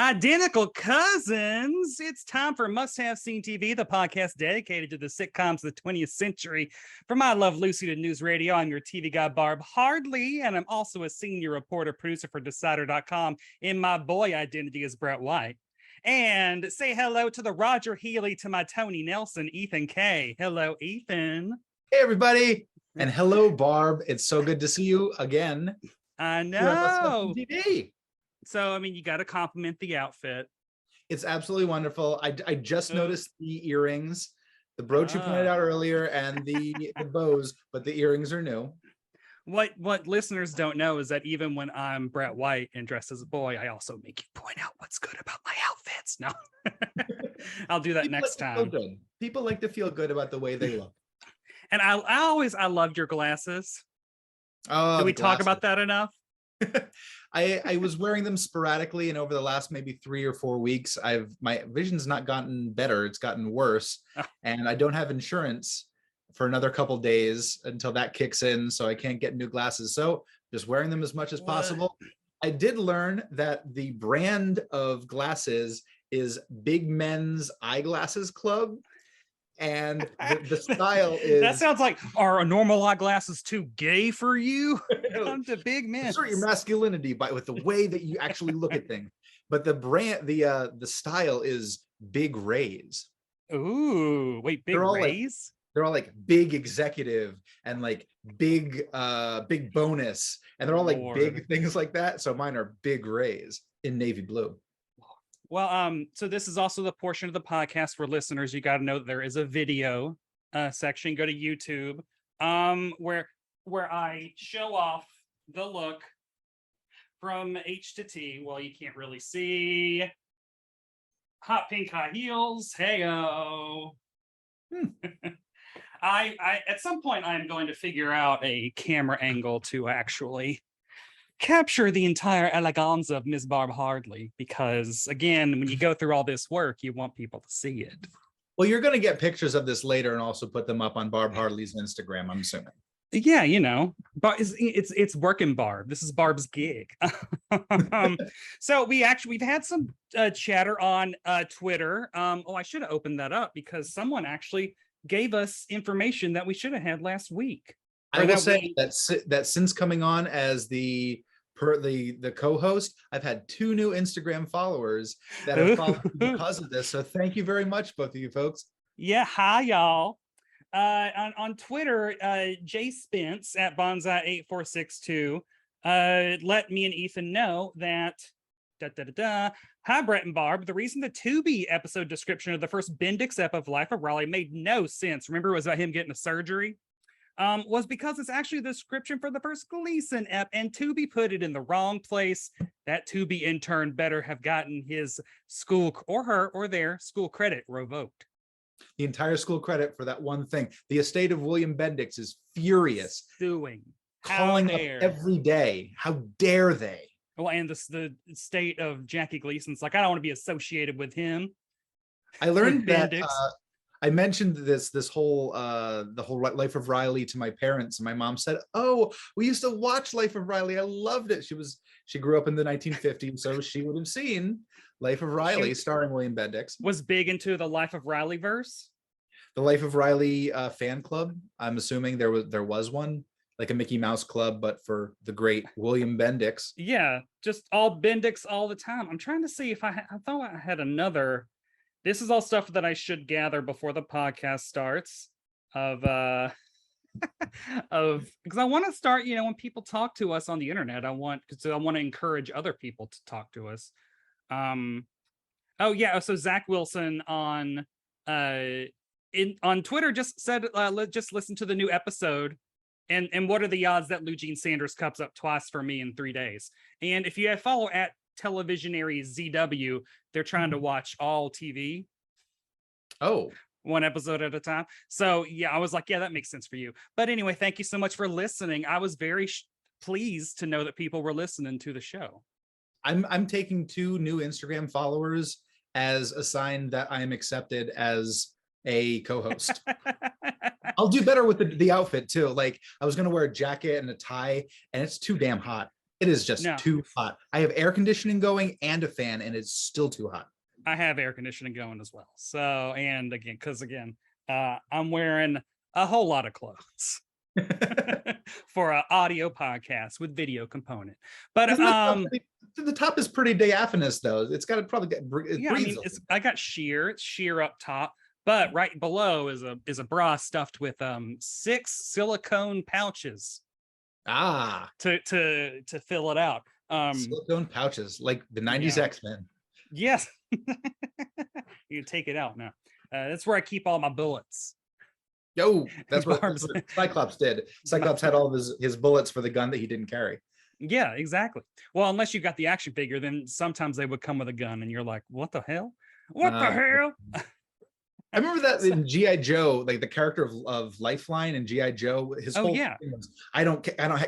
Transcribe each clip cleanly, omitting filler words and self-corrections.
Identical cousins. It's time for Must Have Seen TV, the podcast dedicated to the sitcoms of the 20th century. From I Love Lucy to News Radio, I'm your TV guy, Barb Hardly, and I'm also a senior reporter producer for Decider.com in my boy identity as Brett White. And say hello to the Roger Healy to my Tony Nelson, Ethan Kaye. Hello, Ethan. Hey, everybody. And hello, Barb. It's so good to see you again. I know. TV. So, I mean, you got to compliment the outfit. It's absolutely wonderful. I just noticed the earrings, the brooch you pointed out earlier, and the bows, but the earrings are new. What listeners don't know is that even when I'm Brett White and dressed as a boy, I also make you point out what's good about my outfits. No, I'll do that People next like time. Good. People like to feel good about the way they look. And I loved your glasses. Oh, did we talk about that enough? I was wearing them sporadically, and over the last maybe 3 or 4 weeks, my vision's not gotten better, it's gotten worse. And I don't have insurance for another couple days until that kicks in, so I can't get new glasses. So just wearing them as much as possible. I did learn that the brand of glasses is Big Men's Eyeglasses Club. And the style is... That sounds like, are normal eyeglasses too gay for you? Come to Big Men. Assert your masculinity with the way that you actually look at things. But the brand, the style is Big Rays. Ooh, wait, Big Rays? They're all like big executive and like big bonus. And they're all like big things like that. So mine are Big Rays in navy blue. Well, so this is also the portion of the podcast for listeners. You got to know that there is a video section. Go to YouTube, where I show off the look from H to T. Well, you can't really see. Hot pink high heels. Heyo. I at some point I'm going to figure out a camera angle to actually capture the entire elegance of Miss Barb Hardly, because again, when you go through all this work, you want people to see it. Well, you're going to get pictures of this later and also put them up on Barb Hardly's Instagram, I'm assuming. Yeah, you know, but it's working Barb. This is Barb's gig. So we've had some chatter on Twitter. I should have opened that up because someone actually gave us information that we should have had last week. I will say that since coming on as the co-host, I've had 2 new Instagram followers that have followed because of this. So thank you very much, both of you folks. Yeah, hi y'all. On Twitter, Jay Spence at Bonsai8462 let me and Ethan know that hi Brett and Barb. The reason the Tubi episode description of the first Bendix ep of Life of Raleigh made no sense. Remember, it was about him getting a surgery. Was because it's actually the description for the first Gleason ep, and Tubi put it in the wrong place. That Tubi intern better have gotten his school or their school credit revoked. The entire school credit for that one thing. The estate of William Bendix is furious. Suing. Calling up every day. How dare they? Well, and the state of Jackie Gleason's like, I don't want to be associated with him. I learned that I mentioned this whole the whole Life of Riley to my parents, and my mom said, "Oh, we used to watch Life of Riley. I loved it." She grew up in the 1950s, so she would have seen Life of Riley starring William Bendix. Was big into the Life of Riley verse. The Life of Riley fan club. I'm assuming there was one, like a Mickey Mouse club, but for the great William Bendix. Yeah, just all Bendix all the time. I'm trying to see if I thought I had another. This is all stuff that I should gather before the podcast starts because I want to start, when people talk to us on the internet, I want to encourage other people to talk to us. So Zach Wilson on Twitter just said, just listen to the new episode. And what are the odds that Eugene Sanders cups up twice for me in 3 days? And if you follow at Televisionary ZW, they're trying to watch all TV. Oh, one episode at a time. So yeah, I was like, yeah, that makes sense for you. But anyway, thank you so much for listening. I was very pleased to know that people were listening to the show. I'm taking 2 new Instagram followers as a sign that I am accepted as a co-host. I'll do better with the outfit too. Like, I was gonna wear a jacket and a tie, and it's too damn hot. It is just No, too hot. I have air conditioning going and a fan, and it's still too hot. I have air conditioning going as well. So, and again, because again, I'm wearing a whole lot of clothes for an audio podcast with video component. But Isn't the top is pretty diaphanous though. It's got to probably get it yeah, I breathes. mean, I got sheer, it's sheer up top, but right below is a bra stuffed with 6 silicone pouches Ah, to fill it out. silicone pouches like the 90s Yeah. X-Men. Yes. You can take it out now. That's where I keep all my bullets. Yo, that's what Barb's- Cyclops did. Cyclops had all of his bullets for the gun that he didn't carry. Yeah, exactly. Well, unless you got the action figure, then sometimes they would come with a gun, and you're like, "What the hell? What the hell?" I remember that in G.I. Joe, like the character of Lifeline in G.I. Joe, his whole yeah, thing was, I don't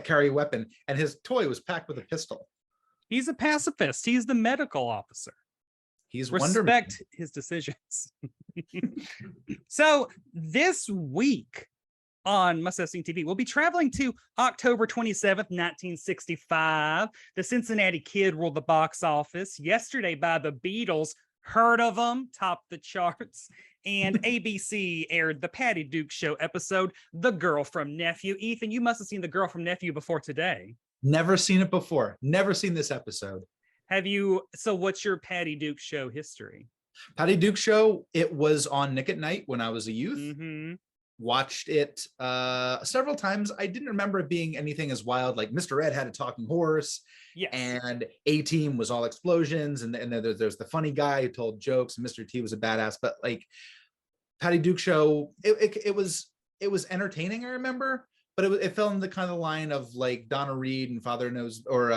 carry a weapon, and his toy was packed with a pistol. he's a pacifist. He's the medical officer. He's Respect his decisions. So this week on Must Have Seen TV, we'll be traveling to October 27th, 1965. The Cincinnati Kid ruled the box office. Yesterday by the Beatles, heard of them, topped the charts. And ABC aired the Patty Duke Show episode, The Girl from Nephew. Ethan, you must have seen The Girl from Nephew before today. Never seen it before. Never seen this episode. Have you? So what's your Patty Duke Show history? Patty Duke Show, it was on Nick at Night when I was a youth. Mm-hmm. Watched it several times. I didn't remember it being anything as wild. Like Mr. Ed had a talking horse. Yes. And A-Team was all explosions. And then there's the funny guy who told jokes. And Mr. T was a badass. But like Patty Duke Show, it was entertaining, I remember. But it fell in the kind of line of like Donna Reed and Father Knows, or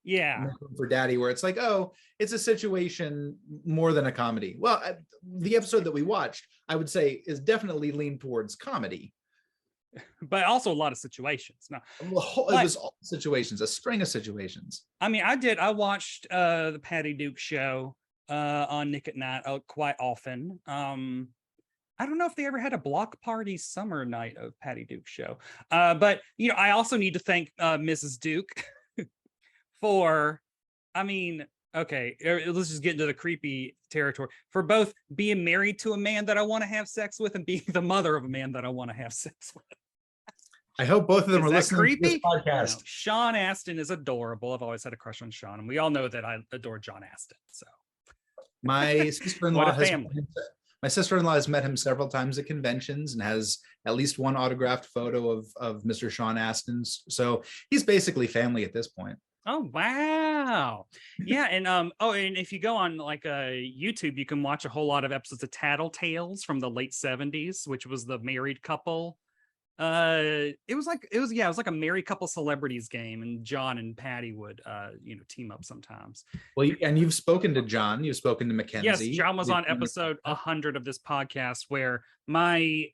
yeah, for Daddy, where it's like, oh, it's a situation more than a comedy. Well, the episode that we watched, I would say, is definitely leaned towards comedy, but also a lot of situations. No, it was all situations, a string of situations. I mean, I watched the Patty Duke Show on Nick at Night quite often. I don't know if they ever had a block party summer night of Patty Duke Show. But, you know, I also need to thank Mrs. Duke for, I mean, okay, let's just get into the creepy territory. For both being married to a man that I want to have sex with and being the mother of a man that I want to have sex with. I hope both of them are listening creepy? to this podcast. No, Sean Astin is adorable. I've always had a crush on Sean, and we all know that I adore John Astin. So my sister-in-law My sister-in-law has met him several times at conventions and has at least one autographed photo of Mr. Sean Astin's. So he's basically family at this point. Oh, wow. Yeah. And and if you go on like YouTube, you can watch a whole lot of episodes of Tattletales from the late 70s, which was the married couple. It was like a married couple celebrities game, and John and Patty would team up sometimes. Well, and you've spoken to John, you've spoken to Mackenzie. Yes, John was on episode 100 of this podcast, where my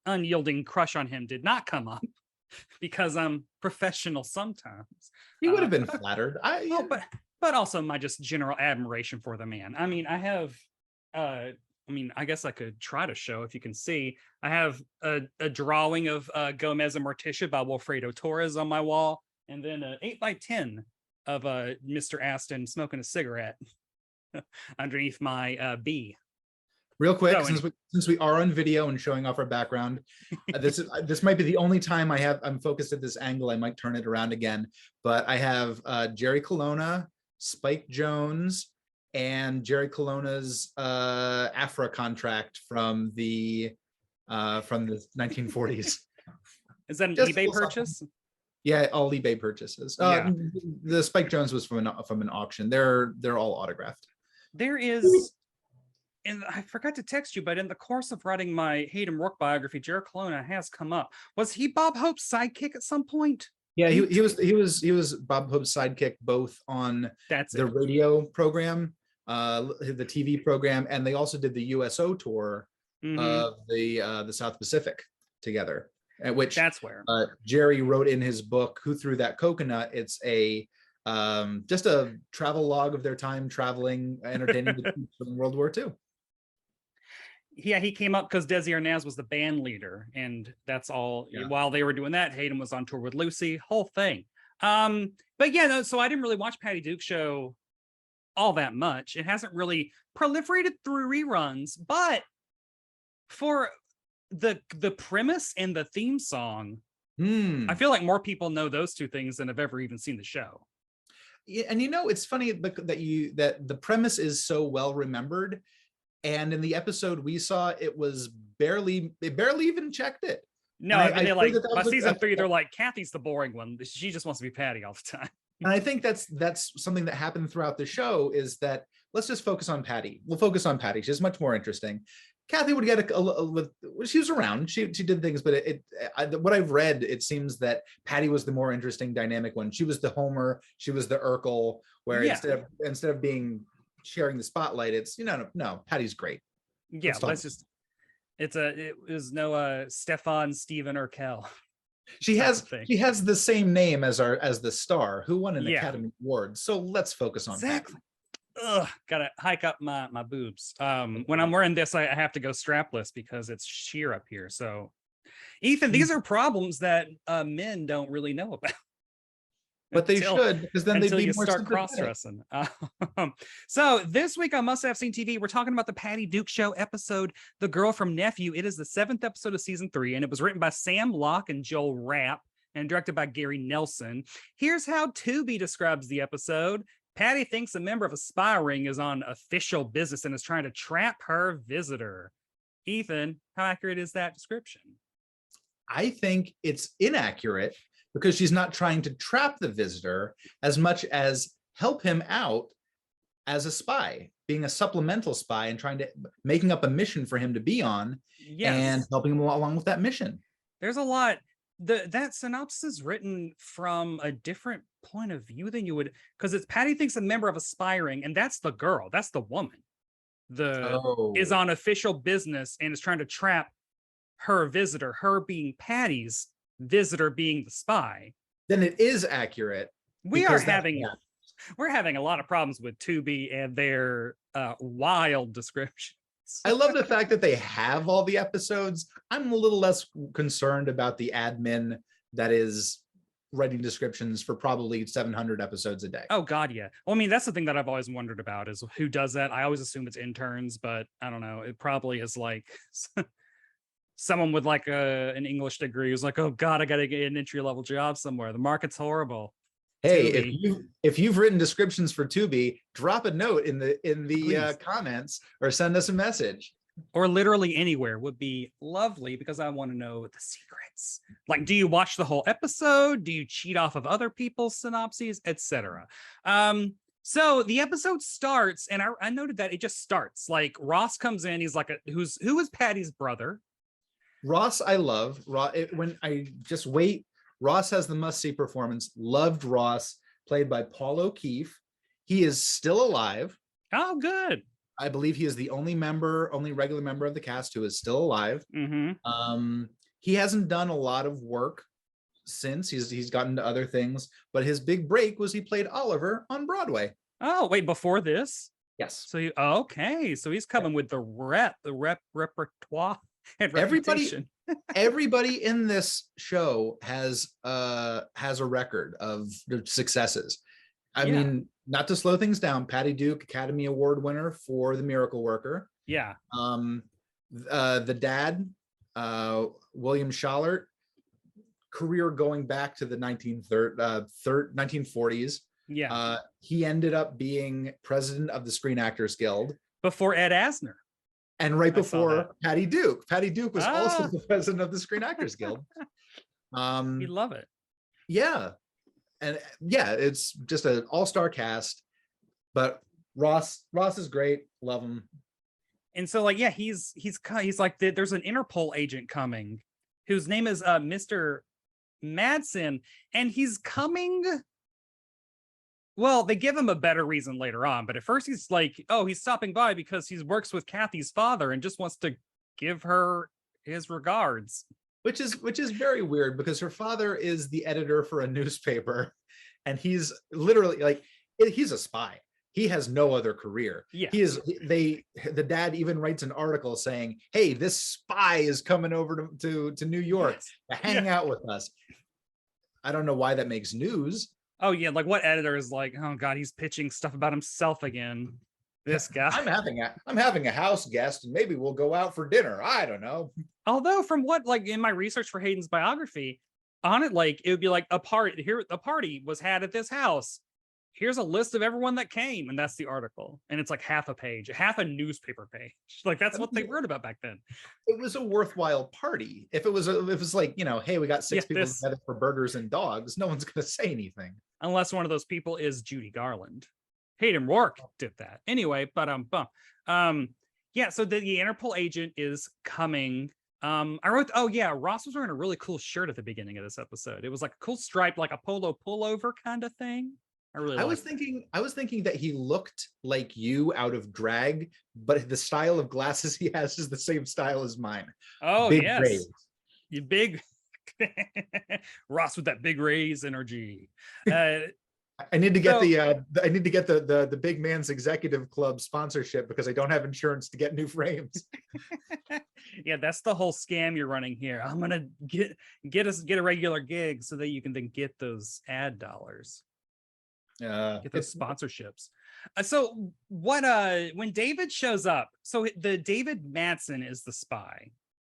unyielding crush on him did not come up because I'm professional sometimes. He would have been flattered. But also my just general admiration for the man. I mean, I guess I could try to show if you can see. I have a drawing of Gomez and Morticia by Wilfredo Torres on my wall, and then an 8x10 of Mr. Astin smoking a cigarette underneath my B. Real quick, since we are on video and showing off our background, this might be the only time I'm focused at this angle. I might turn it around again, but I have Jerry Colonna, Spike Jonze, and Jerry Colonna's Afra contract from the 1940s. Is that an eBay purchase? Yeah, all eBay purchases. The Spike Jonze was from an auction. They're all autographed. There is, and I forgot to text you, but in the course of writing my Hayden Rourke biography, Jerry Colonna has come up. Was he Bob Hope's sidekick at some point? Yeah, he was Bob Hope's sidekick both on the radio program, the TV program, and they also did the USO tour of the South Pacific together. At which that's where Jerry wrote in his book, "Who Threw That Coconut?" It's a just a travel log of their time traveling, entertaining the troops in World War II. Yeah, he came up because Desi Arnaz was the band leader, and that's all. Yeah. While they were doing that, Hayden was on tour with Lucy. Whole thing. But yeah, no, so I didn't really watch Patty Duke show all that much. It hasn't really proliferated through reruns, but for the premise and the theme song, I feel like more people know those two things than have ever even seen the show. Yeah, and it's funny that the premise is so well remembered, and in the episode we saw, it barely even checked it. No, And I mean, they like that by was season 3, they're like, Kathy's the boring one. She just wants to be Patty all the time. and I think that's something that happened throughout the show, is that let's just focus on Patty. We'll focus on Patty. She's much more interesting. Kathy would get she was around. She did things, but what I've read, it seems that Patty was the more interesting dynamic one. She was the Homer. She was the Urkel. Where instead of being sharing the spotlight, it's no. Patty's great. Yeah, let's just. It was no Stefan Steven Urkel. She has the same name as the star who won an Academy Award. So let's focus on Patty. Ugh, gotta hike up my boobs. When I'm wearing this, I have to go strapless because it's sheer up here. So, Ethan, these are problems that men don't really know about. But they should, because then they'd be you more start cross-dressing. So this week on Must Have Seen TV, we're talking about the Patty Duke Show episode, The Girl from Nephew. It is the 7th episode of season 3, and it was written by Sam Locke and Joel Rapp and directed by Gary Nelson. Here's how Tubi describes the episode. Patty thinks a member of a spy ring is on official business and is trying to trap her visitor. Ethan, how accurate is that description? I think it's inaccurate, because she's not trying to trap the visitor as much as help him out as a spy, being a supplemental spy and making up a mission for him to be on, and helping him along with that mission. There's a lot. That synopsis is written from a different point of view than you would, because it's Patty thinks a member of a spy ring, and that's the girl, that's the woman, is on official business and is trying to trap her visitor, her being Patty's, visitor being the spy. Then it is accurate. We're having a lot of problems with Tubi and their wild descriptions. I love the fact that they have all the episodes. I'm a little less concerned about the admin that is writing descriptions for probably 700 episodes a day. Oh God, yeah. Well, I mean, that's the thing that I've always wondered about, is who does that. I always assume it's interns, but I don't know. It probably is like someone with like an English degree who's like, oh God, I got to get an entry-level job somewhere. The market's horrible. Hey, if you've written descriptions for Tubi, drop a note in the comments, or send us a message. Or literally anywhere would be lovely, because I want to know the secrets. Like, do you watch the whole episode? Do you cheat off of other people's synopses, etc.? So the episode starts, and I noted that it just starts like Ross comes in. He's like, who is Patty's brother? Ross, I love. When I just wait, Ross has the must-see performance. Loved Ross, played by Paul O'Keefe. He is still alive. Oh, good. I believe he is the only regular member of the cast who is still alive. Mm-hmm. He hasn't done a lot of work since. He's gotten to other things, but his big break was he played Oliver on Broadway. Oh, wait, before this? Yes. So okay, so he's coming with the repertoire. Everybody in this show has a record of successes. I mean, not to slow things down, Patty Duke, Academy Award winner for The Miracle Worker. Yeah. The dad, William Schallert, career going back to the 1940s. Yeah. He ended up being president of the Screen Actors Guild before Ed Asner. And right before Patty Duke. Patty Duke was also the president of the Screen Actors Guild. We love it. Yeah. And yeah, it's just an all-star cast. But Ross is great. Love him. And so, like, yeah, he's like, there's an Interpol agent coming whose name is Mr. Madsen, and he's coming. Well, they give him a better reason later on, but at first he's like, oh, he's stopping by because he works with Kathy's father and just wants to give her his regards. Which is very weird, because her father is the editor for a newspaper, and he's literally like, he's a spy. He has no other career. Yeah. The dad even writes an article saying, hey, this spy is coming over to New York to hang out with us. I don't know why that makes news. Oh yeah, like what editor is like, oh god, he's pitching stuff about himself again. This guy. I'm having a house guest, and maybe we'll go out for dinner. I don't know. Although from what like in my research for Hayden's biography, on it, like it would be like a party was had at this house. Here's a list of everyone that came, and that's the article. And it's like half a page, half a newspaper page. Like that's what they wrote about back then. It was a worthwhile party. If it was like, hey, we got six people together for burgers and dogs, no one's gonna say anything. Unless one of those people is Judy Garland. Hayden Rourke did that. Anyway, but yeah, so the Interpol agent is coming. I wrote, oh yeah, Ross was wearing a really cool shirt at the beginning of this episode. It was like a cool stripe, like a polo pullover kind of thing. I was thinking that he looked like you out of drag, but the style of glasses he has is the same style as mine. Oh, big yes. Rays. You big Ross with that big raise energy. I need to get the big man's executive club sponsorship because I don't have insurance to get new frames. Yeah, that's the whole scam you're running here. I'm gonna get a regular gig so that you can then get those ad dollars. Get those sponsorships. So what when David shows up, so the David Madsen is the spy.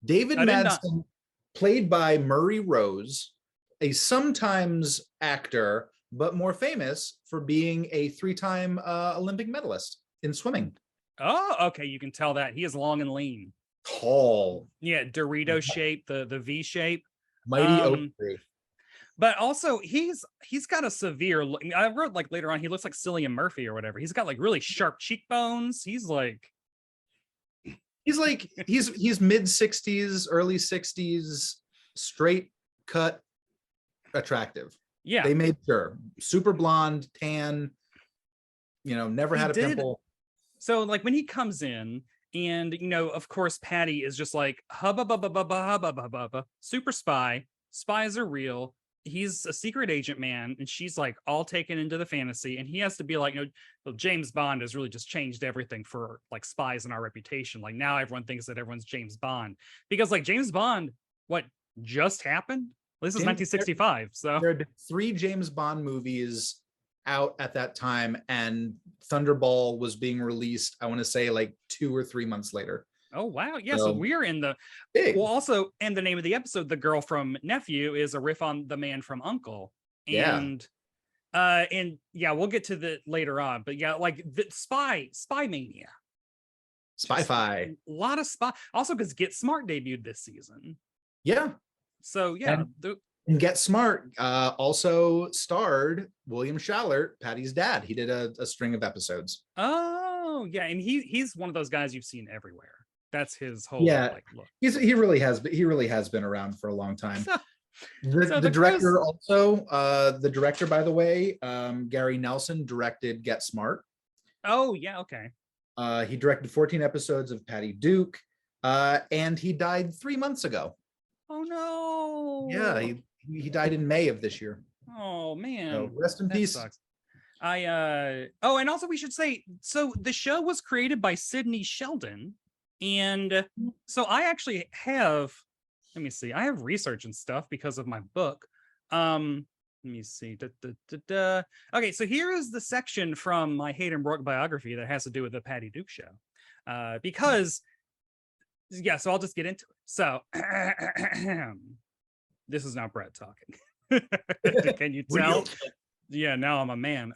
David Madsen, played by Murray Rose, a sometimes actor, but more famous for being a 3-time Olympic medalist in swimming. Oh, okay. You can tell that he is long and lean. Tall. Yeah, Dorito shape, the V shape. Mighty Oak. But also he's got a severe look. I wrote like later on, he looks like Cillian Murphy or whatever. He's got like really sharp cheekbones. He's mid 60s, early 60s, straight cut, attractive. Yeah, they made sure. Super blonde, tan, never had a pimple. So like when he comes in, and of course Patty is just like hubba bubba bubba hubba bubba, super spy. Spies are real. He's a secret agent man, and she's like all taken into the fantasy, and he has to be like, James Bond has really just changed everything for like spies and our reputation. Like now everyone thinks that everyone's James Bond because like James Bond, what just happened? This is 1965. So there had been 3 James Bond movies out at that time, and Thunderball was being released, I want to say like 2 or 3 months later. Oh wow, yeah. So we're in the big. Well, also, and the name of the episode, the girl from Nephew, is a riff on the man from Uncle. And yeah, we'll get to the later on, but yeah, like the spy mania, Spy-fi. A lot of spy. Also, because Get Smart debuted this season. Yeah. So yeah, and Get Smart also starred William Schallert, Patty's dad. He did a string of episodes. Oh yeah, and he's one of those guys you've seen everywhere. That's his whole like look. He really has been around for a long time. The director also, the director, by the way, Gary Nelson directed Get Smart. Oh yeah, okay. He directed 14 episodes of Patty Duke, and he died 3 months ago. Oh no. Yeah, he died in May of this year. Oh man. So rest in peace. Sucks. And also we should say, so the show was created by Sidney Sheldon. And so I actually have, let me see, I have research and stuff because of my book. Let me see. Okay, so here is the section from my Hayden Rourke biography that has to do with the Patty Duke show. Because, yeah, so I'll just get into it. So, this is not Brett talking. Can you tell? Yeah, now I'm a man.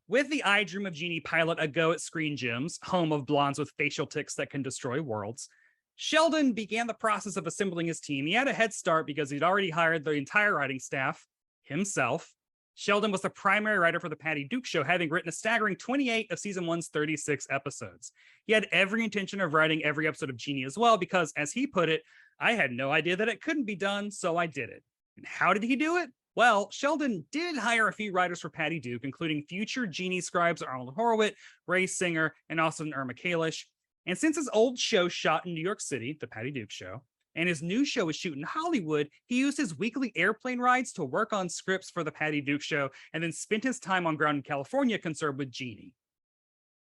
With the I Dream of Jeannie pilot a go at Screen Gems, home of blondes with facial tics that can destroy worlds, Sheldon began the process of assembling his team. He had a head start because he'd already hired the entire writing staff himself. Sheldon was the primary writer for the Patty Duke show, having written a staggering 28 of season 1's 36 episodes. He had every intention of writing every episode of Jeannie as well, because as he put it, I had no idea that it couldn't be done, so I did it. And how did he do it? Well, Sheldon did hire a few writers for Patty Duke, including future Jeannie scribes Arnold Horowitz, Ray Singer, and Austin Irma Kalish. And since his old show shot in New York City, the Patty Duke show, and his new show is shooting in Hollywood, he used his weekly airplane rides to work on scripts for the Patty Duke show, and then spent his time on ground in California concerned with Jeannie.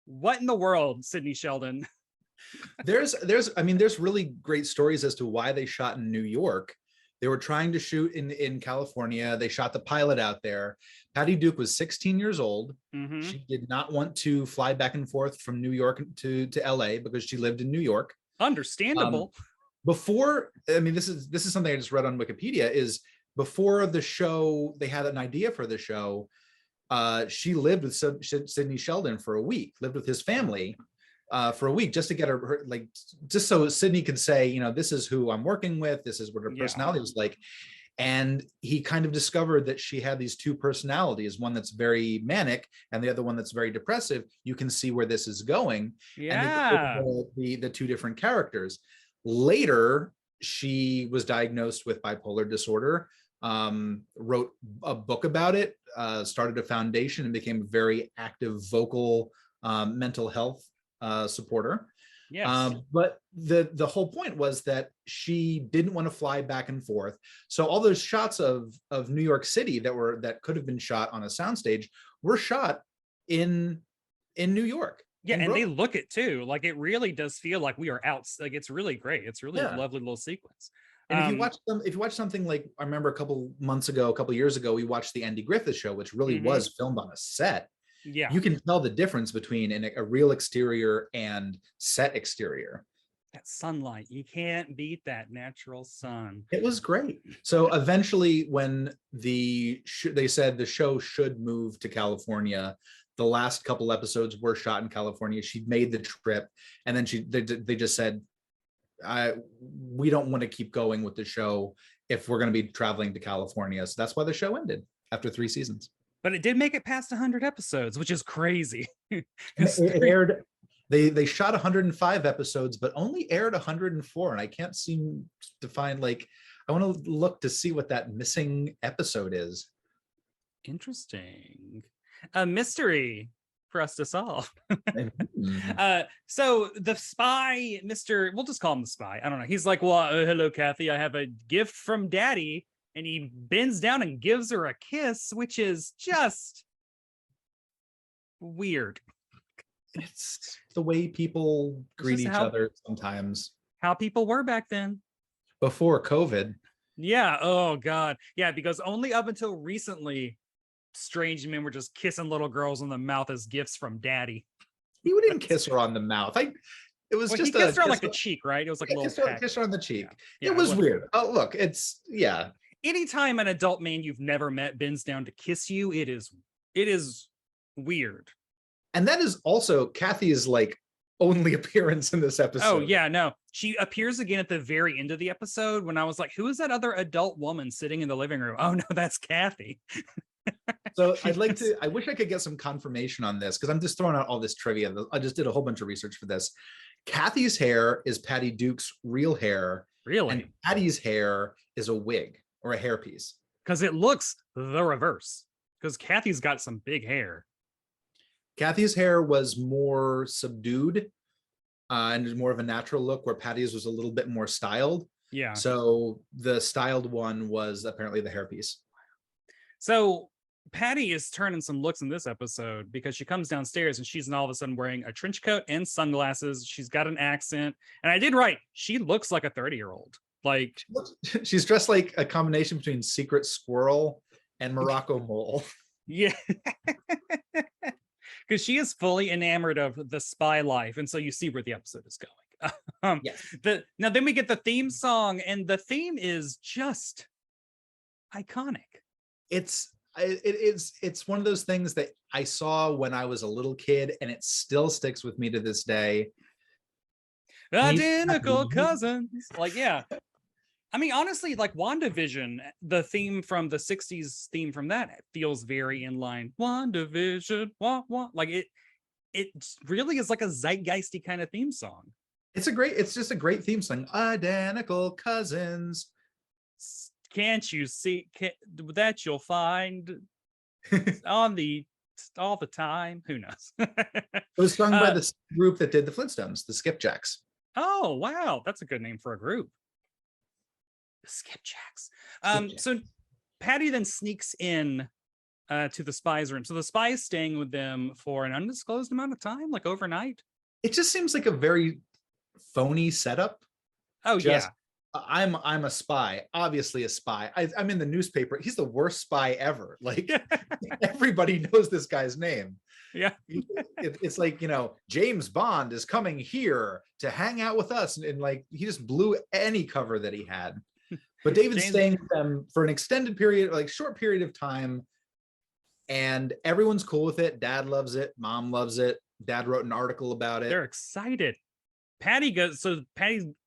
What in the world, Sidney Sheldon? There's really great stories as to why they shot in New York. They were trying to shoot in California. They shot the pilot out there. Patty Duke was 16 years old. Mhm. She did not want to fly back and forth from New York to LA because she lived in New York. Understandable. Before, I mean, this is something I just read on Wikipedia, is before the show, they had an idea for the show. She lived with Sidney Sheldon for a week, lived with his family for a week, just to get her like, just so Sidney could say, you know, this is who I'm working with, this is what her Yeah. personality was like. And he kind of discovered that she had these two personalities, one that's very manic and the other one that's very depressive. You can see where this is going. Yeah. And the two different characters. Later, she was diagnosed with bipolar disorder, wrote a book about it, started a foundation, and became a very active vocal mental health supporter. Yes. But the whole point was that she didn't want to fly back and forth. So all those shots of New York City that could have been shot on a soundstage were shot in New York. Yeah, and Brooklyn. they look it too. Like it really does feel like we are out. Like it's really great. It's really a lovely little sequence. And if you watch something like, I remember a couple years ago, we watched the Andy Griffith Show, which really was filmed on a set. Yeah, you can tell the difference between a real exterior and set exterior. That sunlight, you can't beat that natural sun. It was great. So eventually, when they said the show should move to California, the last couple episodes were shot in California. She made the trip, and then they just said, we don't want to keep going with the show if we're going to be traveling to California. So that's why the show ended after 3 seasons. But it did make it past 100 episodes, which is crazy. It aired. They shot 105 episodes, but only aired 104, and I can't seem to find, like, I want to look to see what that missing episode is. Interesting. A mystery for us to solve. So the spy, we'll just call him the spy. I don't know. He's like, well, hello, Kathy. I have a gift from Daddy. And he bends down and gives her a kiss, which is just weird. It's the way people greet each other sometimes. How people were back then. Before COVID. Yeah. Oh, God. Yeah, because only up until recently, strange men were just kissing little girls on the mouth as gifts from Daddy. He wouldn't kiss her on the mouth. It was just he kissed her on like the cheek, right? It was like a little kiss her on the cheek. Yeah, it was weird. Oh, look, anytime an adult man you've never met bends down to kiss you, it is weird. And that is also Kathy's like only appearance in this episode. Oh yeah, no. She appears again at the very end of the episode when I was like, who is that other adult woman sitting in the living room? Oh no, that's Kathy. So I wish I could get some confirmation on this, because I'm just throwing out all this trivia. I just did a whole bunch of research for this. Kathy's hair is Patty Duke's real hair. Really? And Patty's hair is a wig or a hairpiece. Because it looks the reverse. Because Kathy's got some big hair. Kathy's hair was more subdued and more of a natural look, where Patty's was a little bit more styled. Yeah. So the styled one was apparently the hairpiece. So Patty is turning some looks in this episode because she comes downstairs and she's all of a sudden wearing a trench coat and sunglasses. She's got an accent. And I did right. She looks like a 30-year-old. Like she's dressed like a combination between Secret Squirrel and Morocco Mole. Yeah. Because she is fully enamored of the spy life. And so you see where the episode is going. Yes. Now then we get the theme song, and the theme is just iconic. It's one of those things that I saw when I was a little kid, and it still sticks with me to this day. Identical cousins. Like, yeah. I mean, honestly, like WandaVision, the theme from the 60s theme from that feels very in line. WandaVision, like it really is like a zeitgeisty kind of theme song. It's just a great theme song. Identical cousins. Can't you see that you'll find all the time? Who knows? It was sung by the group that did the Flintstones, the Skipjacks. Oh, wow. That's a good name for a group. The Skipjacks. So Patty then sneaks in to the spy's room. So the spy is staying with them for an undisclosed amount of time, like overnight. It just seems like a very phony setup. Oh, yeah. I'm a spy, obviously a spy. I'm in the newspaper. He's the worst spy ever. Like everybody knows this guy's name. Yeah. It's like, James Bond is coming here to hang out with us, and like he just blew any cover that he had. But David's staying with them for an extended period, like short period of time, and everyone's cool with it. Dad loves it, mom loves it. Dad wrote an article about it. They're excited. Patty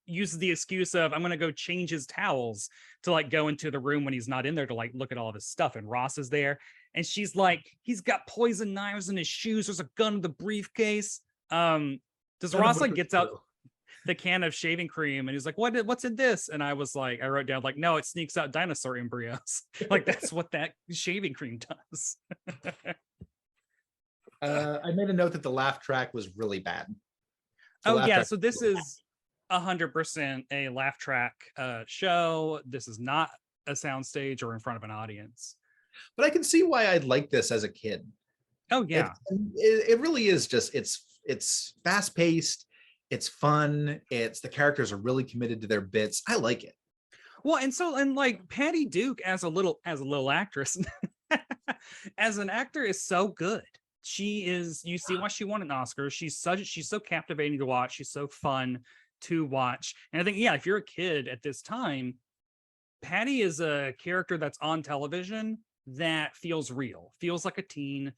uses the excuse of, I'm going to go change his towels, to like go into the room when he's not in there to like look at all of his stuff. And Ross is there. And she's like, he's got poison knives in his shoes. There's a gun in the briefcase. Does Ross like gets out the can of shaving cream and he's like, what's in this? And I was like, I wrote down like, no, it sneaks out dinosaur embryos. Like that's what that shaving cream does. I made a note that the laugh track was really bad. Oh yeah, so this is 100% a laugh track show. This is not a soundstage or in front of an audience. But I can see why I'd like this as a kid. Oh yeah, it really is just it's fast paced, it's fun, the characters are really committed to their bits. I like it. Well, and like Patty Duke as a little actress, as an actor is so good. She is, you see why she won an Oscar. She's so captivating to watch. She's so fun to watch. And I think, yeah, if you're a kid at this time, Patty is a character that's on television that feels real, feels like a teen,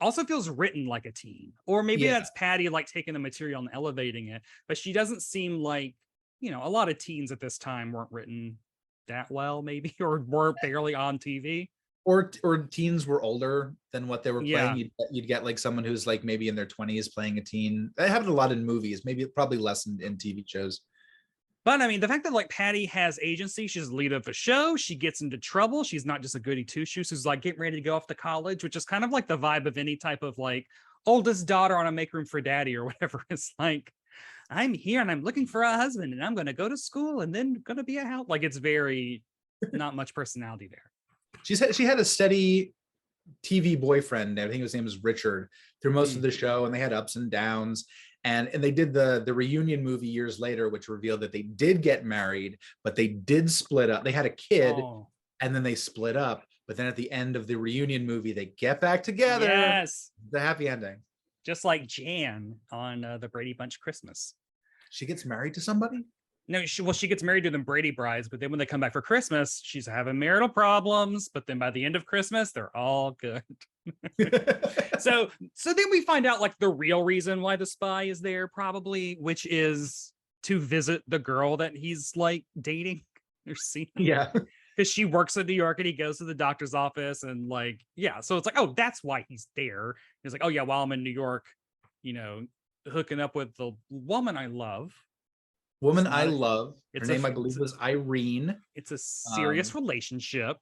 also feels written like a teen. Or maybe that's Patty like taking the material and elevating it, but she doesn't seem like, a lot of teens at this time weren't written that well, maybe, or were barely on TV. Or teens were older than what they were playing. You'd get like someone who's like maybe in their 20s playing a teen. That happened a lot in movies, probably less in TV shows. But I mean, the fact that like Patty has agency, she's the lead of a show, she gets into trouble. She's not just a goody two-shoes who's like getting ready to go off to college, which is kind of like the vibe of any type of like oldest daughter on a make room for daddy or whatever. It's like, I'm here and I'm looking for a husband and I'm going to go to school and then going to be a house. Like it's very not much personality there. She had a steady TV boyfriend. I think his name was Richard through most of the show, and they had ups and downs. And they did the reunion movie years later, which revealed that they did get married, but they did split up. They had a kid, and then they split up. But then at the end of the reunion movie, they get back together. Yes, the happy ending, just like Jan on the Brady Bunch Christmas. She gets married to somebody. No, she gets married to them Brady brides, but then when they come back for Christmas, she's having marital problems. But then by the end of Christmas, they're all good. So then we find out like the real reason why the spy is there, probably, which is to visit the girl that he's like dating or seeing. Yeah, because she works in New York and he goes to the doctor's office and like, yeah. So it's like, oh, that's why he's there. He's like, oh yeah, while I'm in New York, hooking up with the woman I love. I love. Her name, I believe, was Irene. It's a serious relationship.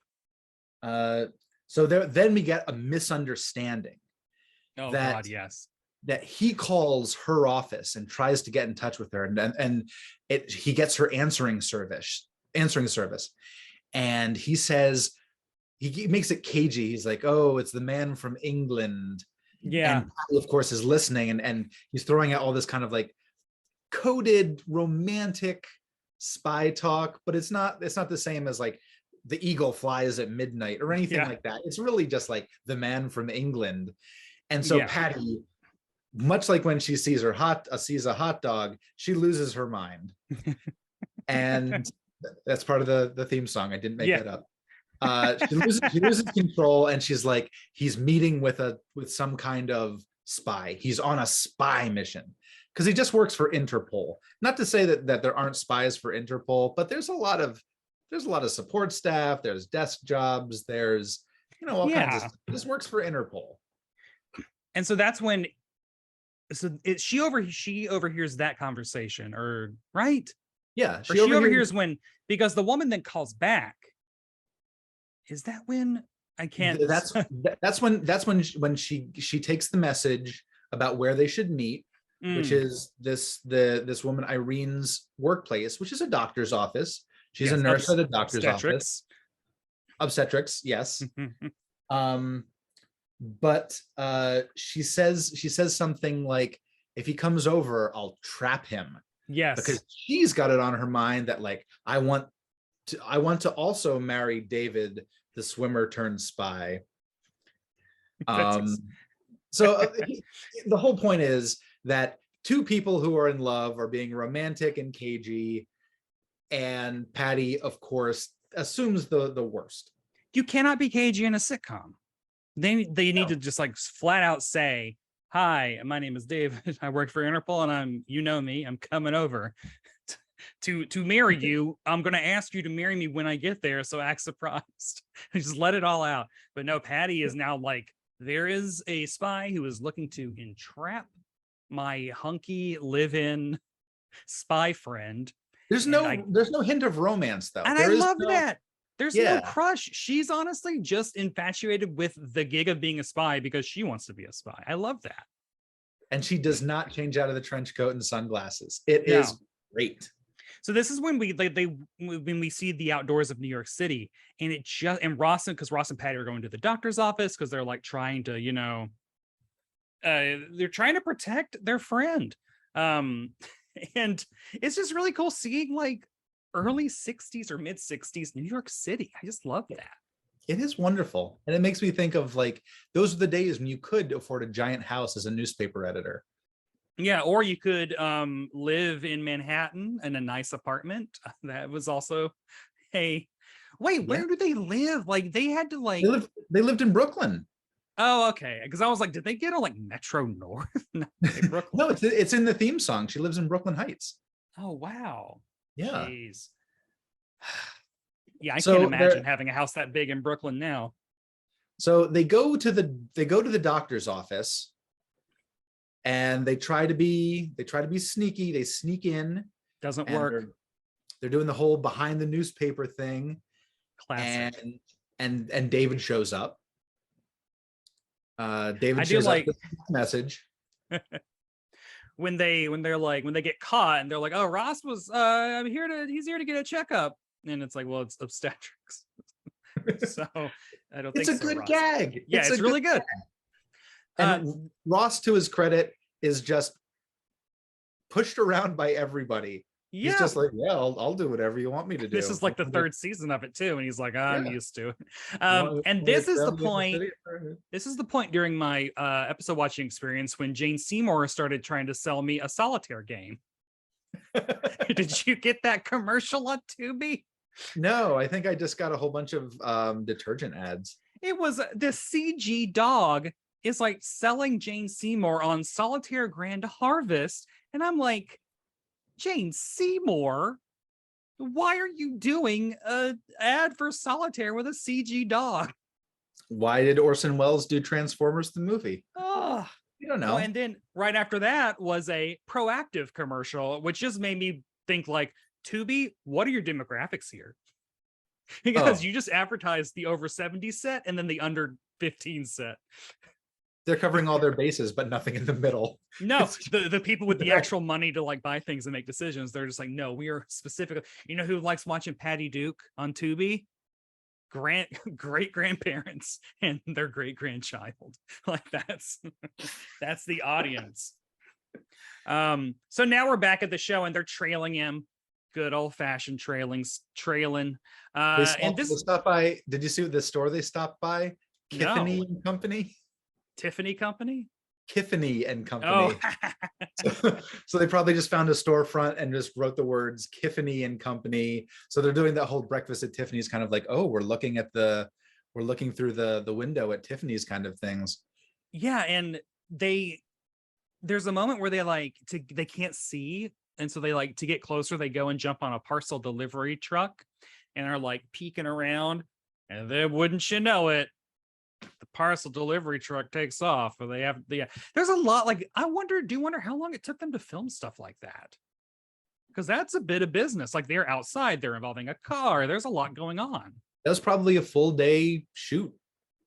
So then we get a misunderstanding. Oh God, yes. That he calls her office and tries to get in touch with her, and he gets her answering service, and he says, he makes it cagey. He's like, "Oh, it's the man from England." Yeah, and Patty, of course, is listening, and he's throwing out all this kind of like coded romantic spy talk, but it's not the same as like the eagle flies at midnight or anything like that. It's really just like the man from England. And so Patty, much like when she sees a hot dog, she loses her mind. And that's part of the theme song. I didn't make that up. She loses control, and she's like, he's meeting with some kind of spy. He's on a spy mission. Because he just works for Interpol. Not to say that there aren't spies for Interpol, but there's a lot of support staff. There's desk jobs. There's all kinds of stuff. This works for Interpol. And so that's when, she overhears that conversation, or right? Yeah, she overhears when, because the woman then calls back. Is that when? I can't. That's when she takes the message about where they should meet. Which is this woman Irene's workplace, which is a doctor's office. She's a nurse at a doctor's office. Obstetrics, yes. But she says something like, if he comes over, I'll trap him. Yes. because she's got it on her mind that like I want to also marry David, the swimmer turned spy. That's So the whole point is that two people who are in love are being romantic and cagey, and Patty, of course, assumes the worst. you cannot be cagey in a sitcom. They need to No. just like flat out say, "Hi, my name is David. I work for Interpol, and you know me. I'm coming over to marry you. I'm going to ask you to marry me when I get there. So act surprised. Just let it all out." But no, Patty is now like, there is a spy who is looking to entrap my hunky live-in spy friend. There's no hint of romance though. And I There is love no, that. There's no yeah. crush. She's honestly just infatuated with the gig of being a spy because she wants to be a spy. I love that. And she does not change out of the trench coat and sunglasses. It No. is great. So this is when when we see the outdoors of New York City, and it just and Ross because Ross and Patty are going to the doctor's office because they're like trying to, they're trying to protect their friend. And it's just really cool seeing like early 60s or mid 60s New York City. I just love that. It is wonderful. And it makes me think of like, those are the days when you could afford a giant house as a newspaper editor. Yeah, or you could live in Manhattan in a nice apartment. That was also, hey, wait, where do they live? Like they had to like they lived in Brooklyn. Oh, okay. Because I was like, did they get on like Metro North? No, Brooklyn. No, it's in the theme song. She lives in Brooklyn Heights. Oh, wow. Yeah. Jeez. Yeah, I So can't imagine having a house that big in Brooklyn now. So they go to the doctor's office, and they try to be sneaky. They sneak in. Doesn't work. They're doing the whole behind the newspaper thing. Classic. And David shows up. David shows up with a message. when they get caught and they're like, "Oh, Ross was he's here to get a checkup." And it's like, well, it's obstetrics. So I don't think it's a good Ross. gag. Yeah, it's really good. And Ross, to his credit, is just pushed around by everybody. Yeah. He's just like, yeah, I'll do whatever you want me to do. This is like the third season of it too, and he's like, I'm used to it. And this is the point. This is the point during my episode watching experience when Jane Seymour started trying to sell me a solitaire game. Did you get that commercial on Tubi? No, I think I just got a whole bunch of detergent ads. It was the CG dog is like selling Jane Seymour on Solitaire Grand Harvest, and I'm like, Jane Seymour, why are you doing an ad for Solitaire with a CG dog? Why did Orson Welles do Transformers the movie? Oh, you don't know. And then right after that was a Proactive commercial, which just made me think like, Tubi, what are your demographics here? Because you just advertised the over 70 set and then the under 15 set. They're covering all their bases, but nothing in the middle. No, the people with the actual money to like buy things and make decisions, they're just like, no, we are specifically, you know who likes watching Patty Duke on Tubi? Great grandparents and their great grandchild. Like that's the audience. So now we're back at the show and they're trailing him. Good old fashioned trailing. And this stop by. Did you see the store they stopped by? Tiffany and Company. Tiffany Company. Tiffany and Company. Oh. So they probably just found a storefront and just wrote the words Tiffany and Company. So they're doing that whole breakfast at Tiffany's kind of like, oh, we're looking through the window at Tiffany's kind of things. Yeah, and there's a moment where they can't see, and so they like to get closer, they go and jump on a parcel delivery truck and are like peeking around, and then wouldn't you know it, the parcel delivery truck takes off. Or they have there's a lot like do you wonder how long it took them to film stuff like that? Because that's a bit of business. Like they're outside, they're involving a car, there's a lot going on. That was probably a full day shoot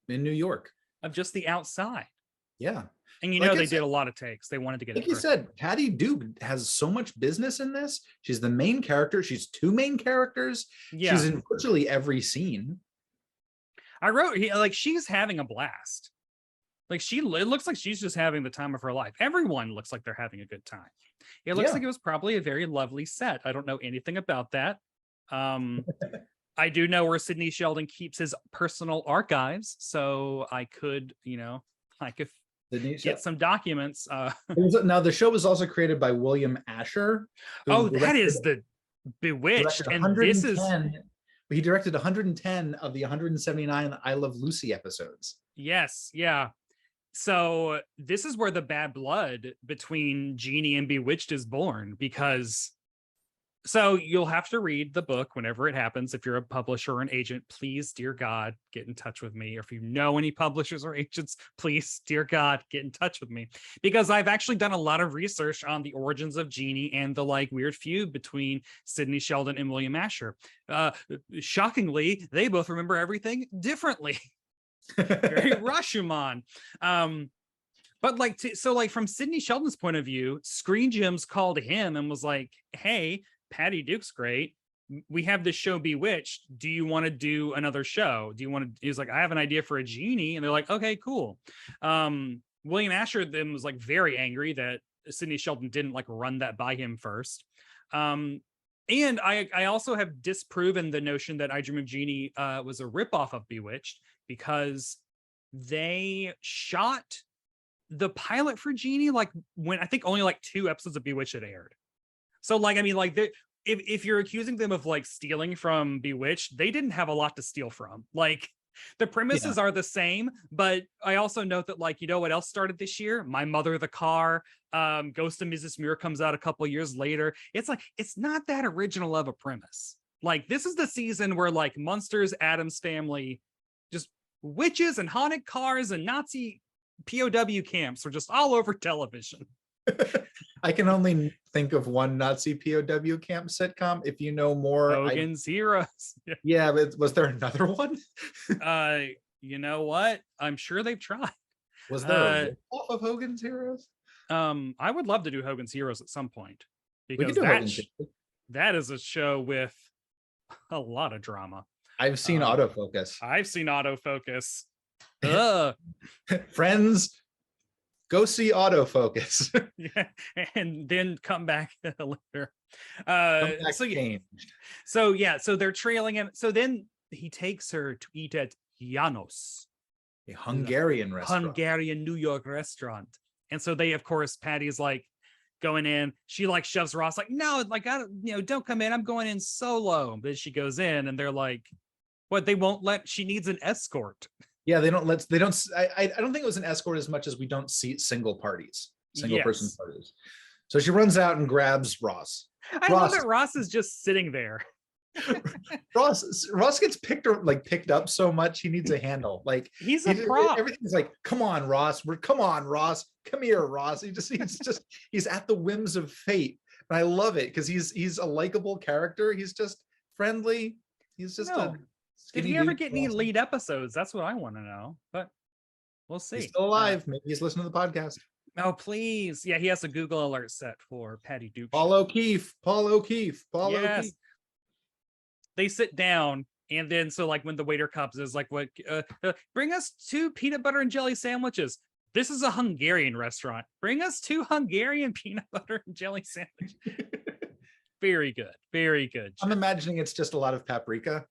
in New York of just the outside. Yeah. And they did a lot of takes. They wanted to get like you said, Patty Duke has so much business in this. She's the main character. She's two main characters. Yeah. She's in virtually every scene. I wrote she's having a blast. Like it looks like she's just having the time of her life. Everyone looks like they're having a good time. It looks like it was probably a very lovely set. I don't know anything about that. I do know where Sidney Sheldon keeps his personal archives, so I could, I could get some documents. Now the show was also created by William Asher. Oh, that is the Bewitched, and this is he directed 110 of the 179 I Love Lucy episodes. Yes, yeah. So this is where the bad blood between Jeannie and Bewitched is born, because so you'll have to read the book whenever it happens. If you're a publisher or an agent, please, dear God, get in touch with me. Or if you know any publishers or agents, please, dear God, get in touch with me. Because I've actually done a lot of research on the origins of Jeannie and the weird feud between Sidney Sheldon and William Asher. Shockingly, they both remember everything differently. Very Rashomon. But so from Sidney Sheldon's point of view, Screen Gems called him and was like, hey, Patty Duke's great. We have this show Bewitched. Do you want to do another show? Do you want to? He's like, I have an idea for a genie, and they're like, okay, cool. William Asher then was very angry that Sidney Sheldon didn't run that by him first. And I also have disproven the notion that I Dream of Jeannie was a ripoff of Bewitched, because they shot the pilot for Jeannie when I think only 2 episodes of Bewitched had aired. So if you're accusing them of stealing from Bewitched, they didn't have a lot to steal from. The premises are the same, but I also note that what else started this year? My Mother the Car, Ghost of Mrs. Muir comes out a couple years later. It's it's not that original of a premise. This is the season where Munsters, Addams Family, just witches and haunted cars and Nazi POW camps are just all over television. I can only think of one Nazi POW camp sitcom. If you know more, Hogan's Heroes. Yeah, but was there another one? You know what? I'm sure they've tried. Was there a off of Hogan's Heroes? I would love to do Hogan's Heroes at some point, because that is a show with a lot of drama. I've seen autofocus. I've seen autofocus. Friends, go see autofocus. Yeah, and then come back later. So they're trailing him. So then he takes her to eat at Janos, a Hungarian restaurant, Hungarian New York restaurant. And so they, of course, Patty's going in. She shoves Ross no, don't come in. I'm going in solo. But she goes in, and they're what? They won't let. She needs an escort. Yeah, I don't think it was an escort as much as we don't see single person parties. So she runs out and grabs Ross. I love that Ross is just sitting there. Ross gets picked up so much he needs a handle. He's a prop. Everything's come on, Ross. Come here, Ross. He's at the whims of fate. And I love it because he's a likable character. He's just friendly. He's just did he ever get any lead episodes? That's what I want to know, but we'll see. He's still alive. Maybe he's listening to the podcast. Oh, please. Yeah, he has a Google alert set for Patty Duke. Paul O'Keefe. O'Keefe. They sit down, and then when the waiter comes, is what? Bring us 2 peanut butter and jelly sandwiches. This is a Hungarian restaurant. Bring us 2 Hungarian peanut butter and jelly sandwiches. Very good. Very good. I'm imagining it's just a lot of paprika.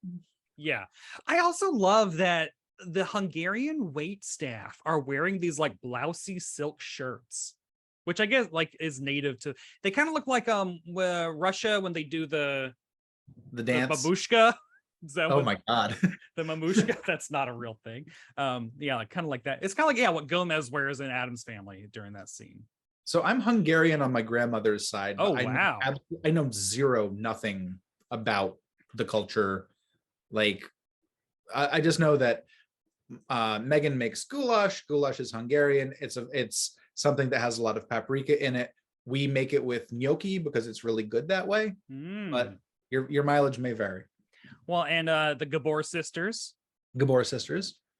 Yeah. I also love that the Hungarian wait staff are wearing these blousy silk shirts, which I guess is native to. They kind of look like Russia when they do the dance, the babushka. Oh my God. The mamushka. That's not a real thing. Yeah, kind of like that. It's kind of what Gomez wears in Addams Family during that scene. So I'm Hungarian on my grandmother's side. Oh, wow. I know nothing about the culture. I just know that Megan makes goulash. Goulash is Hungarian. It's something that has a lot of paprika in it. We make it with gnocchi because it's really good that way. But your mileage may vary. Well, and the Gabor sisters,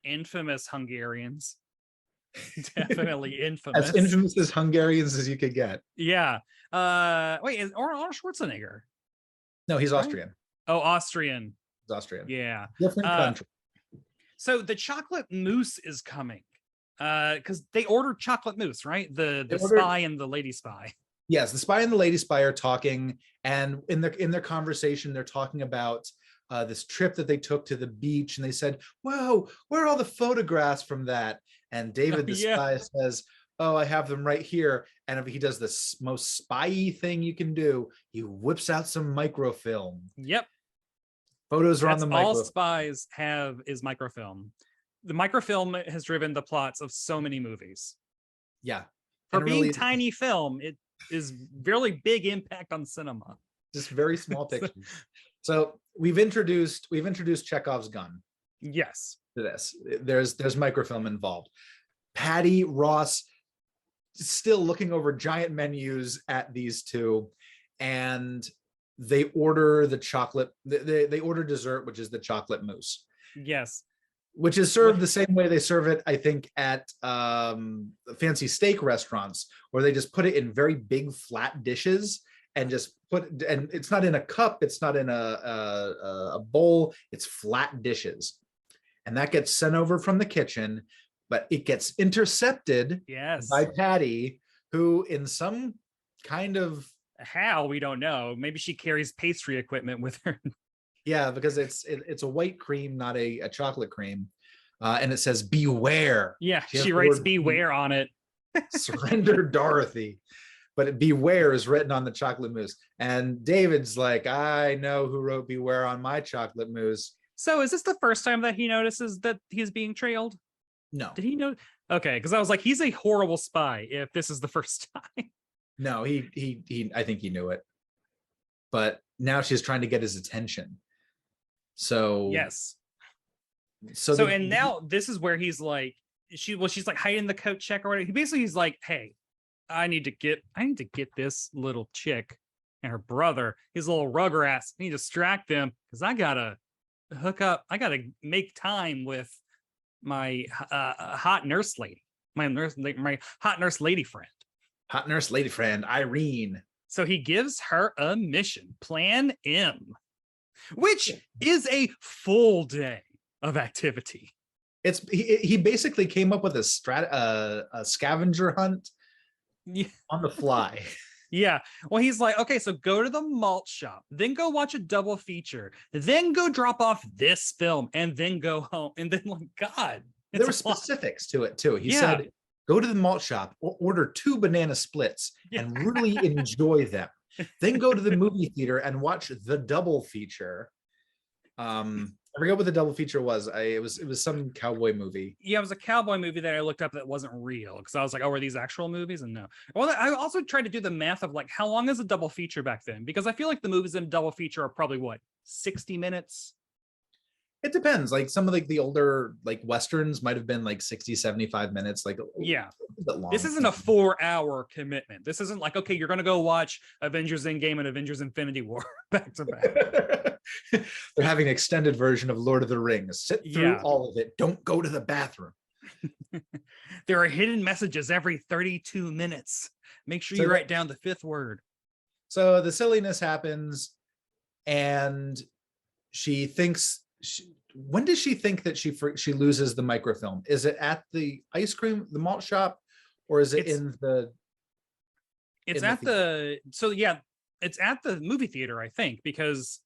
infamous Hungarians. Definitely infamous. As infamous as Hungarians as you could get. Yeah. Wait, is Arnold Schwarzenegger? No, he's Austrian. Oh, Austrian. He's Austrian. Yeah. Different country. So the chocolate mousse is coming. because they ordered chocolate mousse, right? The ordered, spy and the lady spy. yes, the spy and the lady spy are talking, and in their conversation, they're talking about this trip that they took to the beach, and they said, "Whoa, where are all the photographs from that?" And Oh, David, the yeah. spy, says, "Oh, I have them right here." And if he does the most spy-y thing you can do, he whips out some microfilm. Yep. Photos are on That's the all microfilm. spies have is microfilm. The microfilm has driven the plots of so many movies. Yeah, For and being really, tiny film, it is really big impact on cinema. just very small So, pictures. So we've introduced Chekhov's gun yes. to this. There's microfilm involved. Patty, Ross, still looking over giant menus at these two, and they order the chocolate. They order dessert, which is the chocolate mousse, Yes. which is served the same way they serve it, I think, at fancy steak restaurants, where they just put it in very big flat dishes and just put. And it's not in a cup. It's not in a bowl. It's flat dishes, and that gets sent over from the kitchen, but it gets intercepted Yes. by Patty, who in some kind of, How, we don't know. Maybe she carries pastry equipment with her. yeah, because it's a white cream, not a chocolate cream, and it says beware. Yeah, She has she the writes word beware on it. surrender Dorothy, but beware is written on the chocolate mousse. And David's like, I know who wrote beware on my chocolate mousse. So is this the first time that he notices that he's being trailed? No, Did he know? Okay, because I was like, he's a horrible spy if this is the first time. no, he I think he knew it, but now she's trying to get his attention. So Yes. so So the, and now this is where he's like, she's like hiding the coat check or whatever. He basically he's like, hey, I need to get this little chick and her brother, his little rugrats. I need to distract them because I gotta hook up. I gotta make time with my hot nurse lady, my hot nurse lady friend. hot nurse lady friend Irene. So he gives her a mission, Plan M, which is a full day of activity. He basically came up with a scavenger hunt Yeah. on the fly. Yeah. Well, he's like, okay, so go to the malt shop, then go watch a double feature, then go drop off this film, and then go home. And then, like, God, There were it's a lot. specifics to it too. He Yeah. said, go to the malt shop, order 2 banana splits, Yeah. and really enjoy them. Then go to the movie theater and watch the double feature. I forget what the double feature was. It was some cowboy movie. Yeah, it was a cowboy movie that I looked up that wasn't real because I was like, oh, are these actual movies? And no. Well, I also tried to do the math of like, how long is a double feature back then? Because I feel like the movies in double feature are probably what, 60 minutes? It depends. Like some of the older like westerns might have been like 60, 75 minutes. Like Yeah. a bit long. This isn't a 4-hour commitment. This isn't like, okay, you're going to go watch Avengers Endgame and Avengers Infinity War back to back. They're having an extended version of Lord of the Rings. Sit through Yeah. all of it. Don't go to the bathroom. There are hidden messages every 32 minutes. Make sure you write down the 5th word. So the silliness happens, and she thinks. When does she think that she loses the microfilm? Is it at the ice cream, the malt shop, or is it in the? It's at the so yeah, it's at the movie theater, I think, because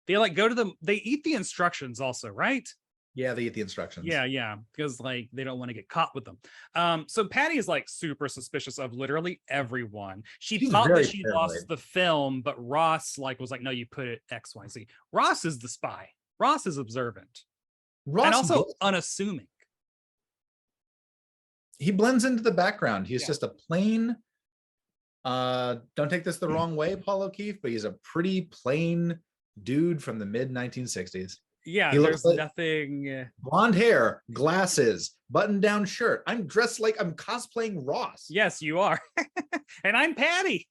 they like go to they eat the instructions also, right? Yeah, they eat the instructions. Yeah, because like they don't want to get caught with them. So Patty is like super suspicious of literally everyone. She's thought that she lost the film, but Ross like was like, no, you put it XYZ. Ross is the spy. Ross is observant. Ross and also unassuming. He blends into the background. He's just a plain, don't take this the wrong way, Paul O'Keefe, but he's a pretty plain dude from the mid 1960s. Yeah, there's nothing. Blonde hair, glasses, button-down shirt. I'm dressed like I'm cosplaying Ross. Yes, you are. And I'm Patty.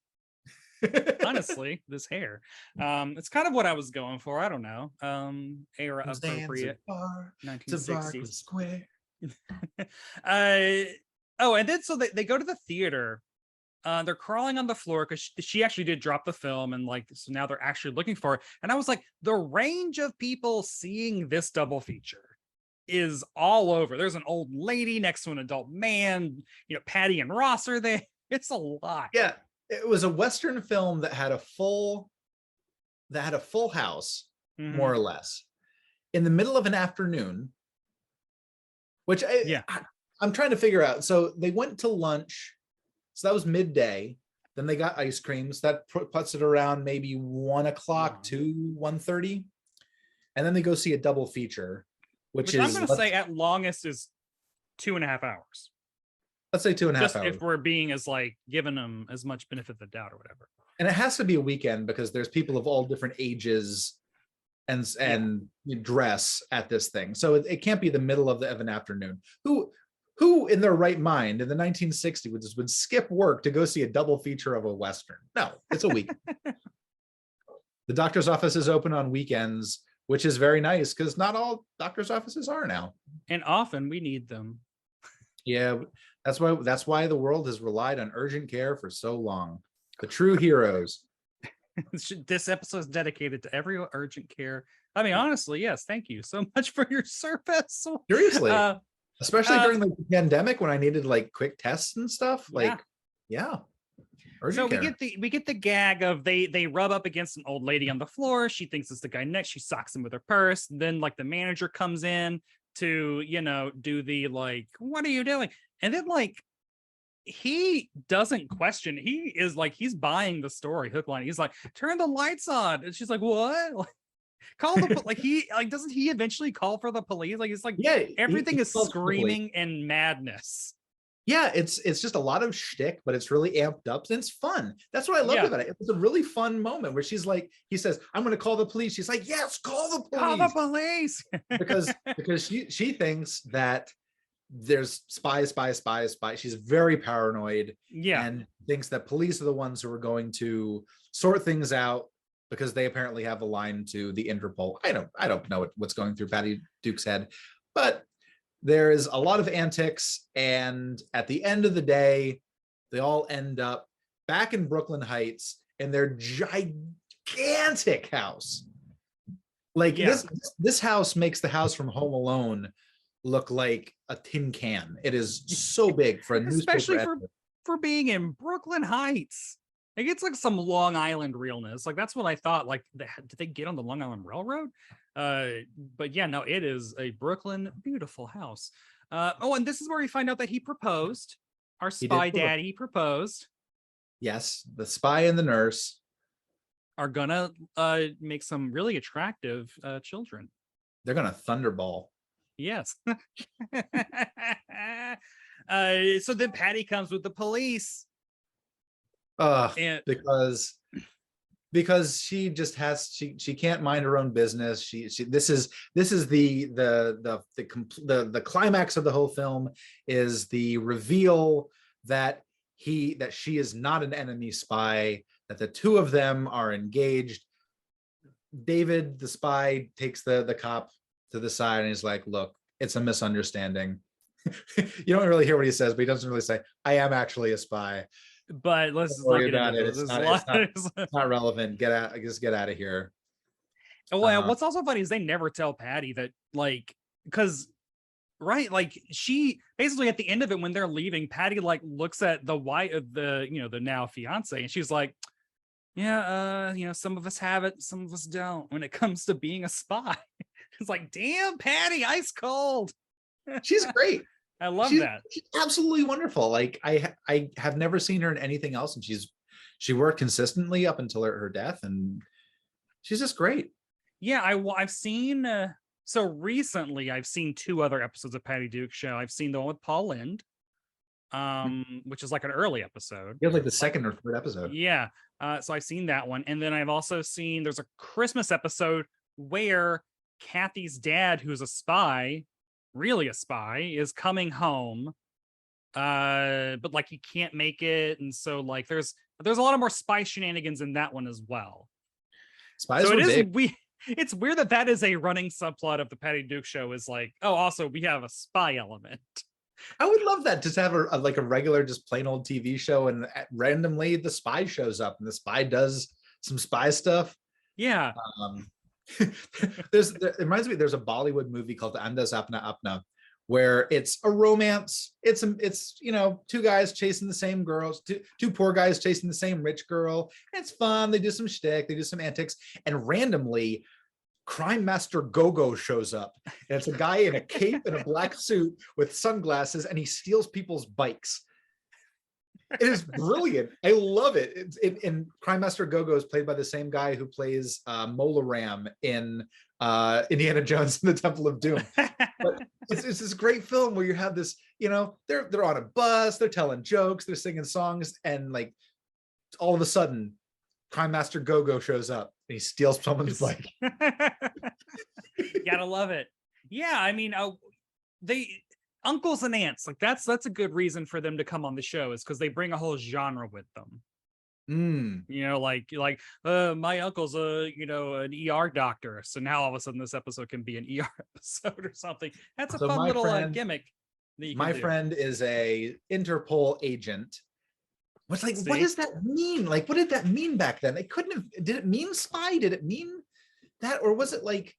Honestly, this hair. It's kind of what I was going for. I don't know. Era appropriate. 1960s. Square. Oh, and then so they go to the theater. They're crawling on the floor because she actually did drop the film, and like so now they're actually looking for it. And I was like, the range of people seeing this double feature is all over. There's an old lady next to an adult man. Patty and Ross are there. It's a lot. Yeah, it was a Western film that had a full house, more or less, in the middle of an afternoon, which I'm trying to figure out. So they went to lunch, so that was midday. Then they got ice creams. That puts it around maybe 1 o'clock to 1:30, and then they go see a double feature, which is, I'm going to say at longest is 2.5 hours. Let's say 2.5 Just hours. if we're being as like giving them as much benefit of the doubt or whatever. And it has to be a weekend because there's people of all different ages and dress at this thing. So it can't be the middle of an afternoon. Who in their right mind in the 1960s would skip work to go see a double feature of a Western? No, it's a weekend. The doctor's office is open on weekends, which is very nice because not all doctor's offices are now. And often we need them. Yeah, that's why the world has relied on urgent care for so long. The true heroes. This episode is dedicated to every urgent care. I mean, honestly, yes. Thank you so much for your service. Seriously. Especially during the pandemic when I needed like quick tests and stuff. Like, yeah. So we get the gag of they rub up against an old lady on the floor. She thinks it's the guy next. She socks him with her purse. Then like the manager comes in to, do the like, what are you doing? And then like he doesn't question. He is like, he's buying the story hook line. He's like, turn the lights on. And she's like, what? Like, call the like he like doesn't he eventually call for the police? Like it's like everything is screaming and madness. Yeah, it's just a lot of shtick, but it's really amped up and it's fun. That's what I loved about it. It was a really fun moment where she's like, he says, I'm going to call the police. She's like, yes, call the police. Call the police. because she thinks that there's spy. She's very paranoid. Yeah. And thinks that police are the ones who are going to sort things out because they apparently have a line to the Interpol. I don't know what's going through Patty Duke's head, but there is a lot of antics, and at the end of the day, they all end up back in Brooklyn Heights in their gigantic house. Like this house makes the house from Home Alone look like a tin can. It is so big for a newspaper, especially for being in Brooklyn Heights. Like it's like some Long Island realness. Like that's what I thought. Like, did they get on the Long Island Railroad? But yeah, no, it is a Brooklyn beautiful house. And this is where we find out that he proposed. Our spy daddy proposed. Yes, the spy and the nurse are gonna make some really attractive children. They're gonna thunderball. Yes. So then Patty comes with the police. Because she just has she can't mind her own business. This is the climax of the whole film is the reveal that she is not an enemy spy, that the two of them are engaged. David, the spy, takes the cop to the side and he's like, look, it's a misunderstanding. You don't really hear what he says, but he doesn't really say, I am actually a spy. But let's not worry about it. It's not relevant. Get out of here. Well, what's also funny is they never tell Patty that, like, because like she basically at the end of it when they're leaving, Patty like looks at the wife of the the now fiance, and she's like, yeah, some of us have it, some of us don't when it comes to being a spy. It's like, damn, Patty, ice cold. She's great. I love that. She's absolutely wonderful. Like I have never seen her in anything else, and she worked consistently up until her death, and she's just great. Yeah, I've seen so recently I've seen 2 other episodes of Patty Duke Show. I've seen the one with Paul Lynde, which is like an early episode. It was like the second or third episode. Yeah. So I've seen that one, and then I've also seen there's a Christmas episode where Kathy's dad, who's a spy, really a spy, is coming home, but like he can't make it, and so like there's a lot of more spy shenanigans in that one as well. Spies so it is big. It's weird that is a running subplot of the Patty Duke Show, is like, oh, also we have a spy element. I would love that, just to have a regular, just plain old TV show, and randomly the spy shows up and the spy does some spy stuff. Yeah. it reminds me, there's a Bollywood movie called Andas Apna Apna, where it's a romance. It's two guys chasing the same girls, two poor guys chasing the same rich girl. It's fun. They do some shtick, they do some antics, and randomly Crime Master Go-Go shows up. And it's a guy in a cape and a black suit with sunglasses, and he steals people's bikes. It is brilliant. I love it. And Crime Master Go-Go is played by the same guy who plays Mola Ram in Indiana Jones and the Temple of Doom. But it's this great film where you have this, they're on a bus, they're telling jokes, they're singing songs, and like all of a sudden, Crime Master Go-Go shows up and he steals someone's bike. Gotta love it. Yeah, I mean, they uncles and aunts, like that's a good reason for them to come on the show, is because they bring a whole genre with them. My uncle's an ER doctor, so now all of a sudden this episode can be an ER episode or something. That's a fun little gimmick. My friend is a Interpol agent. What's like, what does that mean? Like, what did that mean back then? It couldn't have, did it mean spy? Did it mean that? Or was it like,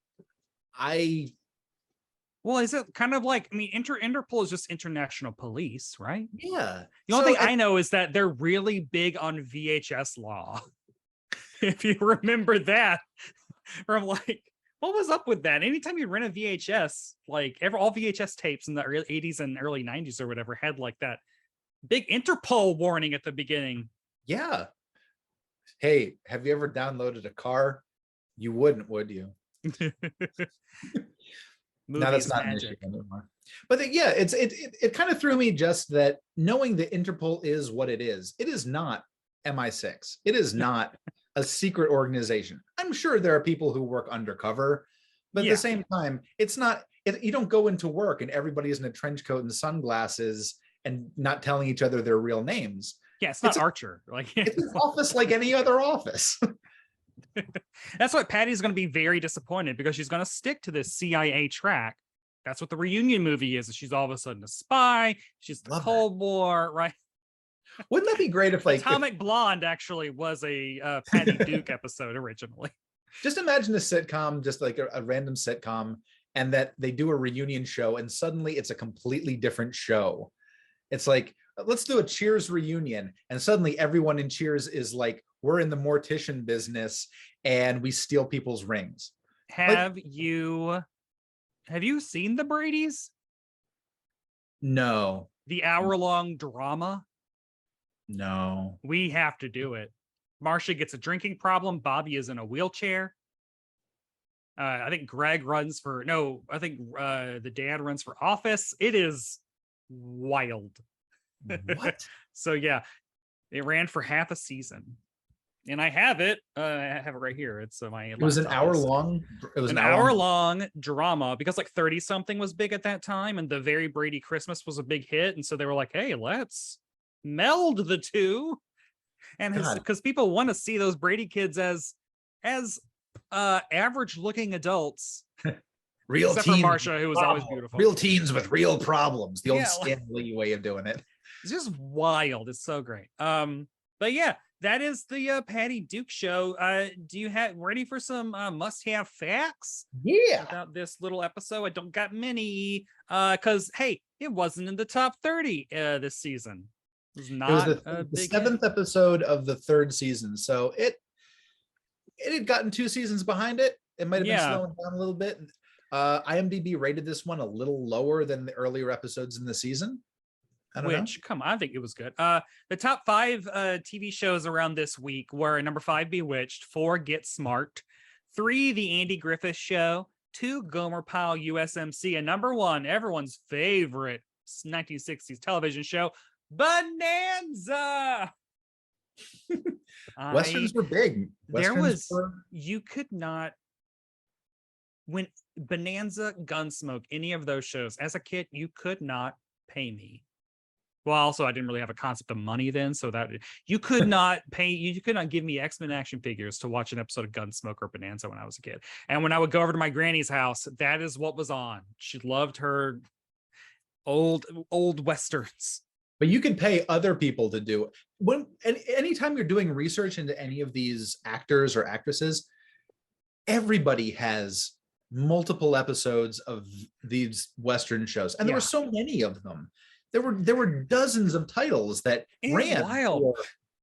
well, is it kind of like, I mean, Interpol is just international police, right? Yeah. The only thing I know is that they're really big on VHS law. If you remember that, from like, what was up with that? Anytime you rent a VHS, like all VHS tapes in the early 80s and early 90s or whatever had like that big Interpol warning at the beginning. Yeah. Hey, have you ever downloaded a car? You wouldn't, would you? Now that's not an issue anymore. But it kind of threw me just that knowing that Interpol is what it is not MI6. It is not a secret organization. I'm sure there are people who work undercover, but at the same time, it's not, you don't go into work and everybody's in a trench coat and sunglasses and not telling each other their real names. Yeah, it's not Archer. It's an office like any other office. That's why Patty's going to be very disappointed, because she's going to stick to this CIA track. That's what the reunion movie is. She's all of a sudden a spy. She's the Cold War, right? Wouldn't that be great if like Atomic Blonde actually was a Patty Duke episode originally? Just imagine a sitcom, just like a random sitcom, and that they do a reunion show and suddenly it's a completely different show. It's like, let's do a Cheers reunion, and suddenly everyone in Cheers is like, we're in the mortician business and we steal people's rings. Have you seen the Brady's? No. The hour-long drama? No. We have to do it. Marcia gets a drinking problem. Bobby is in a wheelchair. I think Greg runs for, the dad runs for office. It is wild. What? So yeah, it ran for half a season. And I have it. I have it right here. It's my. It was an hour long. It was an hour long drama, because like 30 something was big at that time, and the Very Brady Christmas was a big hit, and so they were like, "Hey, let's meld the two," and because people want to see those Brady kids as average looking adults. Real except teens, for Marcia, who was always beautiful. Real teens with real problems. The old Stan Lee way of doing it. It's just wild. It's so great. But yeah. That is the Patty Duke show. Do you have ready for some must-have facts? Yeah. About this little episode? I don't got many, because hey, it wasn't in the top 30 this season. It was not. It was the seventh episode of the third season, so it had gotten 2 seasons behind it. It might have been slowing down a little bit. IMDb rated this one a little lower than the earlier episodes in the season. Come on, I think it was good. The top 5 TV shows around this week were number 5, Bewitched, 4, Get Smart, 3, The Andy Griffith Show, 2, Gomer Pyle USMC, and number 1, everyone's favorite 1960s television show, Bonanza. Westerns were big. You could not, when Bonanza, Gunsmoke, any of those shows, as a kid, you could not pay me. Well, also, I didn't really have a concept of money then, so that you could not give me X-Men action figures to watch an episode of Gunsmoke or Bonanza when I was a kid. And when I would go over to my granny's house, that is what was on. She loved her old westerns. But you can pay other people to do it. Anytime you're doing research into any of these actors or actresses, everybody has multiple episodes of these Western shows, and there were so many of them. There were dozens of titles that ran wild.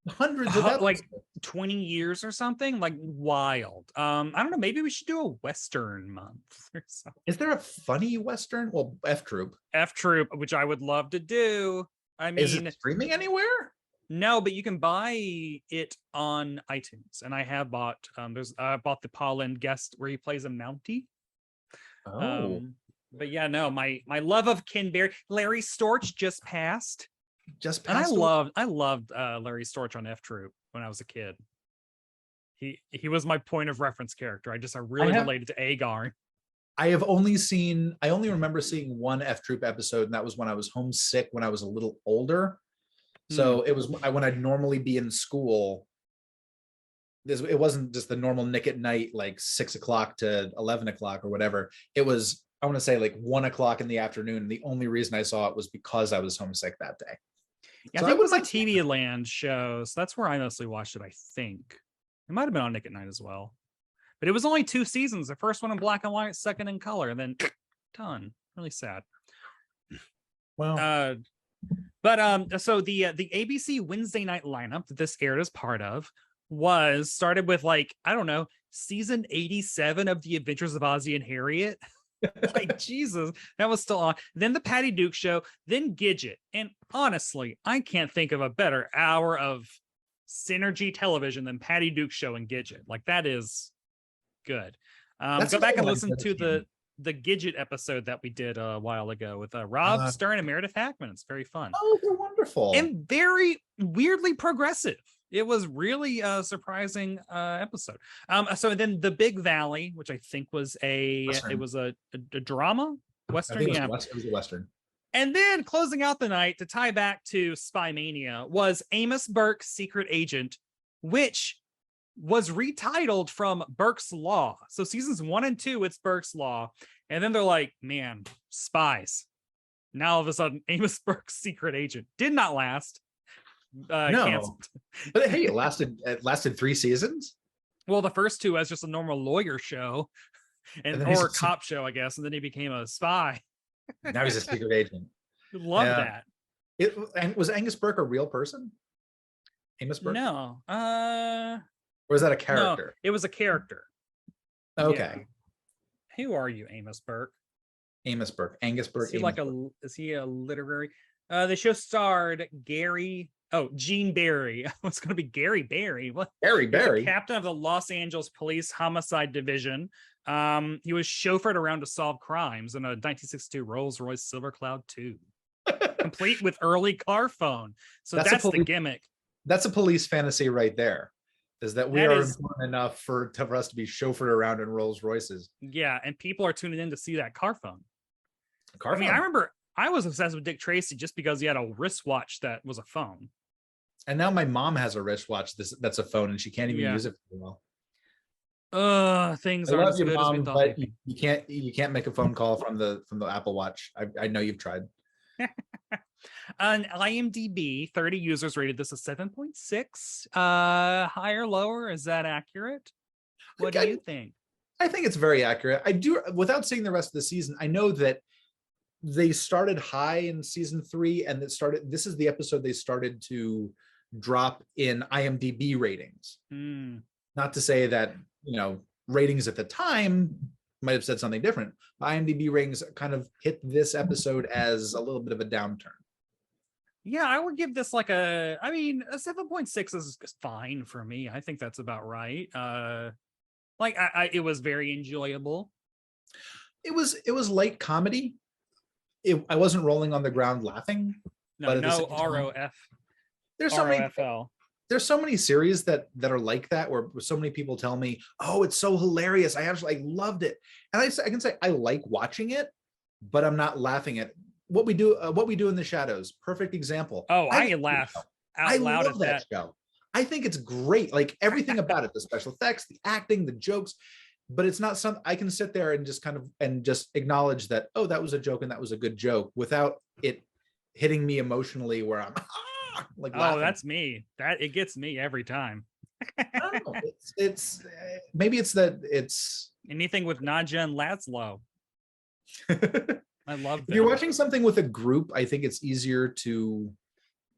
for hundreds of episodes. Like 20 years or something, like wild. I don't know, maybe we should do a Western month or something. Is there a funny Western? Well, F-Troop, which I would love to do. I mean, is it streaming anywhere? No, but you can buy it on iTunes, and I have bought. I bought the Paul Lynde guest where he plays a Mountie. Oh, but yeah, no, my love of Ken Berry, Larry Storch just passed. And I loved Larry Storch on F-Troop when I was a kid. He was my point of reference character. I really related to Agar. I only remember seeing one F-Troop episode, and that was when I was homesick when I was a little older. So it was when I'd normally be in school. It wasn't just the normal Nick at Night, like 6 o'clock to 11 o'clock or whatever. It was, I want to say, like 1 o'clock in the afternoon. And the only reason I saw it was because I was homesick that day. Yeah, so I think it was a TV Land show. So that's where I mostly watched it, I think. It might have been on Nick at Night as well. But it was only 2 seasons. The first one in black and white, second in color, and then done. Really sad. Well, so the ABC Wednesday night lineup that this aired as part of started with, like, I don't know, season 87 of The Adventures of Ozzie and Harriet. Like, Jesus, that was still on. Then the Patty Duke Show, then Gidget. And honestly, I can't think of a better hour of synergy television than Patty Duke Show and Gidget. Like, that is good. Go back and listen to the Gidget episode that we did a while ago with Rob Stern and Meredith Hackman. It's very fun. Oh, they're wonderful. And very weirdly progressive. It was really a surprising episode. So then the Big Valley, which I think was a drama, Western. It was a Western. And then closing out the night to tie back to Spy Mania was Amos Burke's Secret Agent, which was retitled from Burke's Law. So seasons 1 and 2, it's Burke's Law. And then they're like, man, spies. Now all of a sudden, Amos Burke's Secret Agent did not last. No, canceled. But hey, it lasted 3 seasons. Well, the first 2 as just a normal lawyer show, or a cop show, I guess, and then he became a spy. Now he's a secret agent. Love that. And was Angus Burke a real person? Amos Burke? No. Or is that a character? No, it was a character. Okay. Yeah. Who are you, Amos Burke? Amos Burke. Angus Burke. Is he a literary? The show starred Gene Barry. It's going to be Gary Barry. What? Gary Barry, captain of the Los Angeles Police Homicide Division. He was chauffeured around to solve crimes in a 1962 Rolls-Royce Silver Cloud 2, complete with early car phone. So that's the gimmick. That's a police fantasy right there. Is that we are important enough for us to be chauffeured around in Rolls Royces? Yeah, and people are tuning in to see that car phone. I mean, I remember I was obsessed with Dick Tracy just because he had a wristwatch that was a phone. And now my mom has a wristwatch that's a phone, and she can't even use it very well. Things aren't as good as we thought. But you can't make a phone call from the Apple Watch. I know you've tried. On IMDb, 30 users rated this a 7.6. Higher, lower? Is that accurate? What do you think? I think it's very accurate. I do, without seeing the rest of the season, I know that they started high in season 3, and this is the episode they started to drop in IMDb ratings. Not to say that, ratings at the time might have said something different. IMDb ratings kind of hit this episode as a little bit of a downturn. Yeah, I would give this a 7.6 is fine for me. I think that's about right. It was very enjoyable. It was light comedy. I wasn't rolling on the ground laughing. No ROF. There's so many series that are like that, where so many people tell me, "Oh, it's so hilarious! I loved it," and I can say I like watching it, but I'm not laughing at what we do in the shadows. Perfect example. I laugh out loud at that show. I think it's great. Like everything about it, the special effects, the acting, the jokes, but it's not something I can sit there and just acknowledge that, oh, that was a joke and that was a good joke, without it hitting me emotionally where I'm like, oh, that's me. That it gets me every time. I don't know. It's maybe it's that it's Anything with Nadja and Laszlo. if I love you're them. watching something with a group, I think it's easier to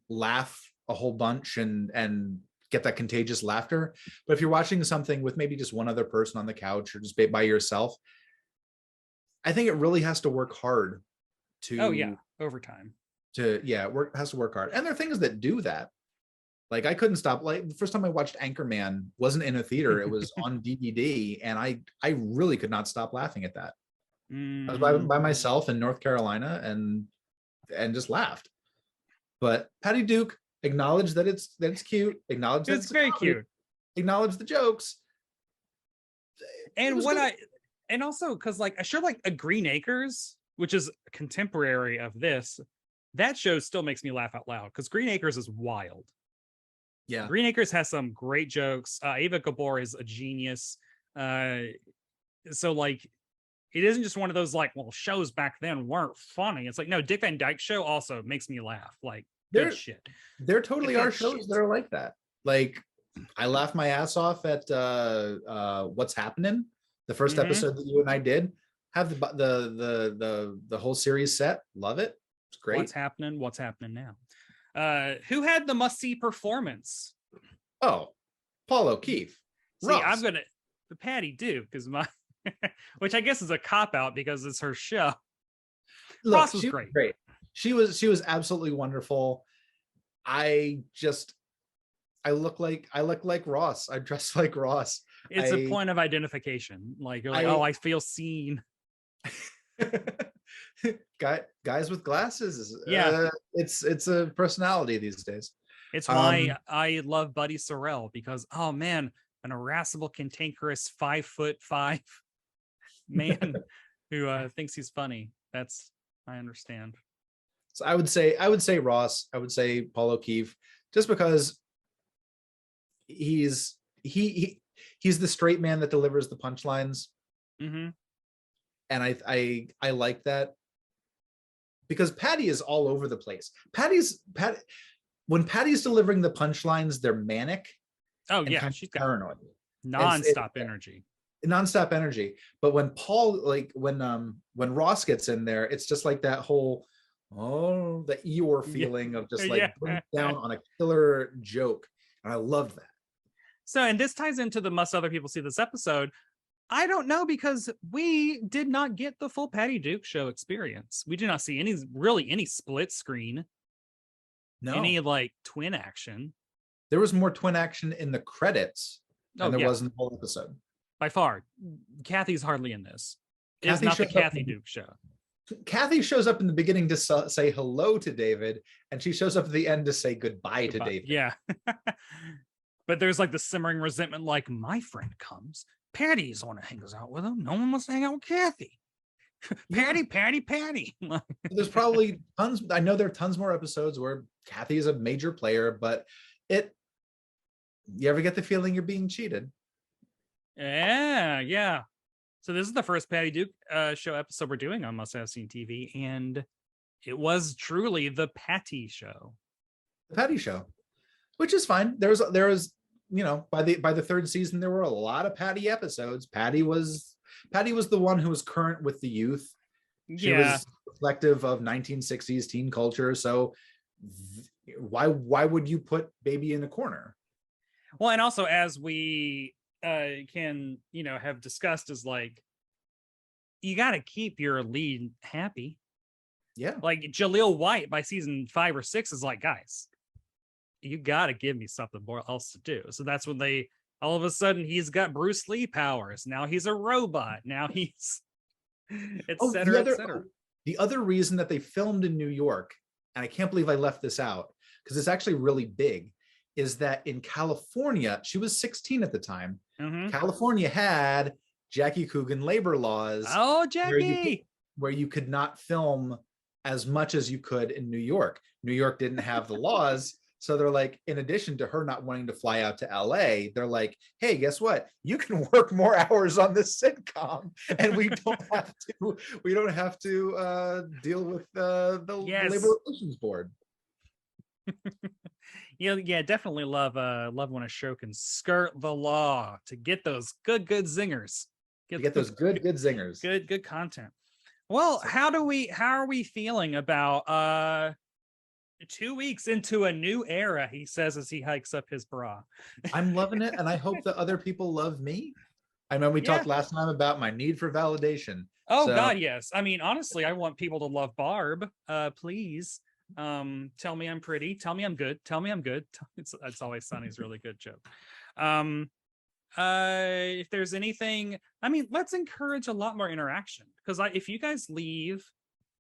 laugh a whole bunch and get that contagious laughter. But if you're watching something with maybe just one other person on the couch or just by yourself, I think it really has to work hard Oh yeah, to overtime. work has to work hard. And there are things that do that. Like I couldn't stop. Like the first time I watched Anchorman wasn't in a theater; it was on DVD, and I really could not stop laughing at that. I was by myself in North Carolina and just laughed. But Patty Duke acknowledged that it's cute, acknowledged that It's it's a very comedy, cute. acknowledged the jokes. It And was what good. I and also because like I sure like a Green Acres, which is a contemporary of this, that show still makes me laugh out loud because Green Acres is wild. Yeah, Green Acres has some great jokes. Ava Gabor is a genius. Uh, so like it isn't just one of those like, well, shows back then weren't funny. It's like, no, Dick Van Dyke Show also makes me laugh. Like, good there shit. there totally are Good shows shit. that are like that. Like I laughed my ass off at What's Happening, the first Mhm. episode that you and I did. Have the whole series set. Love it. It's What's great. happening? What's happening now? Who had the must see performance? Oh, Paul O'Keefe, See, I'm Ross. gonna the Patty Duke because my which I guess is a cop out because it's her show. Look, Ross was she was great. great. She was absolutely wonderful. I just I look like Ross. I dress like Ross. It's a I point of identification. Like you're like, oh, I I feel seen. guys with glasses. Yeah, It's a personality these days. it's Um, why I love Buddy Sorrell because oh man, an irascible, cantankerous 5'5" man who thinks he's funny. That's I understand. so I would say Ross. I would say Paul O'Keefe, just because he's he's the straight man that delivers the punchlines, Mm-hmm. and I like that because Patty is all over the place. When Patty's delivering the punchlines, they're manic Oh and yeah, kind she's of got paranoid. It's nonstop energy. nonstop energy. But when Paul, like when Ross gets in there, it's just like that whole the Eeyore Yeah, feeling of just yeah. like bring down on a killer joke. And I love that. So, and this ties into the must other people see this episode. I don't know because we did not get the full Patty Duke show experience. We did not see any split screen, any No, like twin action. there was more twin action in the credits than Oh there yeah, was in the whole episode. by far. Kathy's hardly in this. It is Kathy not the shows up. Kathy Duke show. Kathy shows up in the beginning to say hello to David, and she shows up at the end to say goodbye to David. Yeah. But there's like the simmering resentment, like my friend comes. Patty's the one that hangs out with him. No one wants to hang out with Kathy. Patty, Patty, Patty. There's probably tons. I know there are tons more episodes where Kathy is a major player, but it. You ever get the feeling you're being cheated? Yeah. So this is the first Patty Duke show episode we're doing on Must Have Seen TV, and it was truly the Patty show. The Patty Show, which is fine. There was by the third season there were a lot of Patty episodes. Patty was the one who was current with the youth. She Yeah. was reflective of 1960s teen culture. So why would you put Baby in a corner? Well, and also as we can have discussed, is like you got to keep your lead happy. Yeah. Like Jaleel White by season 5 or 6 is like, guys, you got to give me something more else to do. So that's when they all of a sudden he's got Bruce Lee powers. Now he's a robot. Now he's etc. etc. The other reason that they filmed in New York, and I can't believe I left this out because it's actually really big, is that in California, she was 16 at the time. Mm-hmm. California had Jackie Coogan labor laws. Oh, Jackie! Where you could not film as much as you could in New York. New York didn't have the laws. So they're like, in addition to her not wanting to fly out to LA, they're like, hey, guess what? You can work more hours on this sitcom, and we don't have to deal with the Yes. Labor Relations Board. Yeah, definitely love when a show can skirt the law to get those good zingers. You get those good zingers. Good content. Well, So- how are we feeling about 2 weeks into a new era, he says as he hikes up his bra. I'm loving it, and I hope that other people love me. I know we Yeah. talked last time about my need for validation. Oh So- God, yes. I mean, honestly, I want people to love Barb. Please. Tell me I'm pretty. Tell me I'm good. Tell me I'm good. It's always Sunny's really good joke. If there's anything, I mean, let's encourage a lot more interaction, because if you guys leave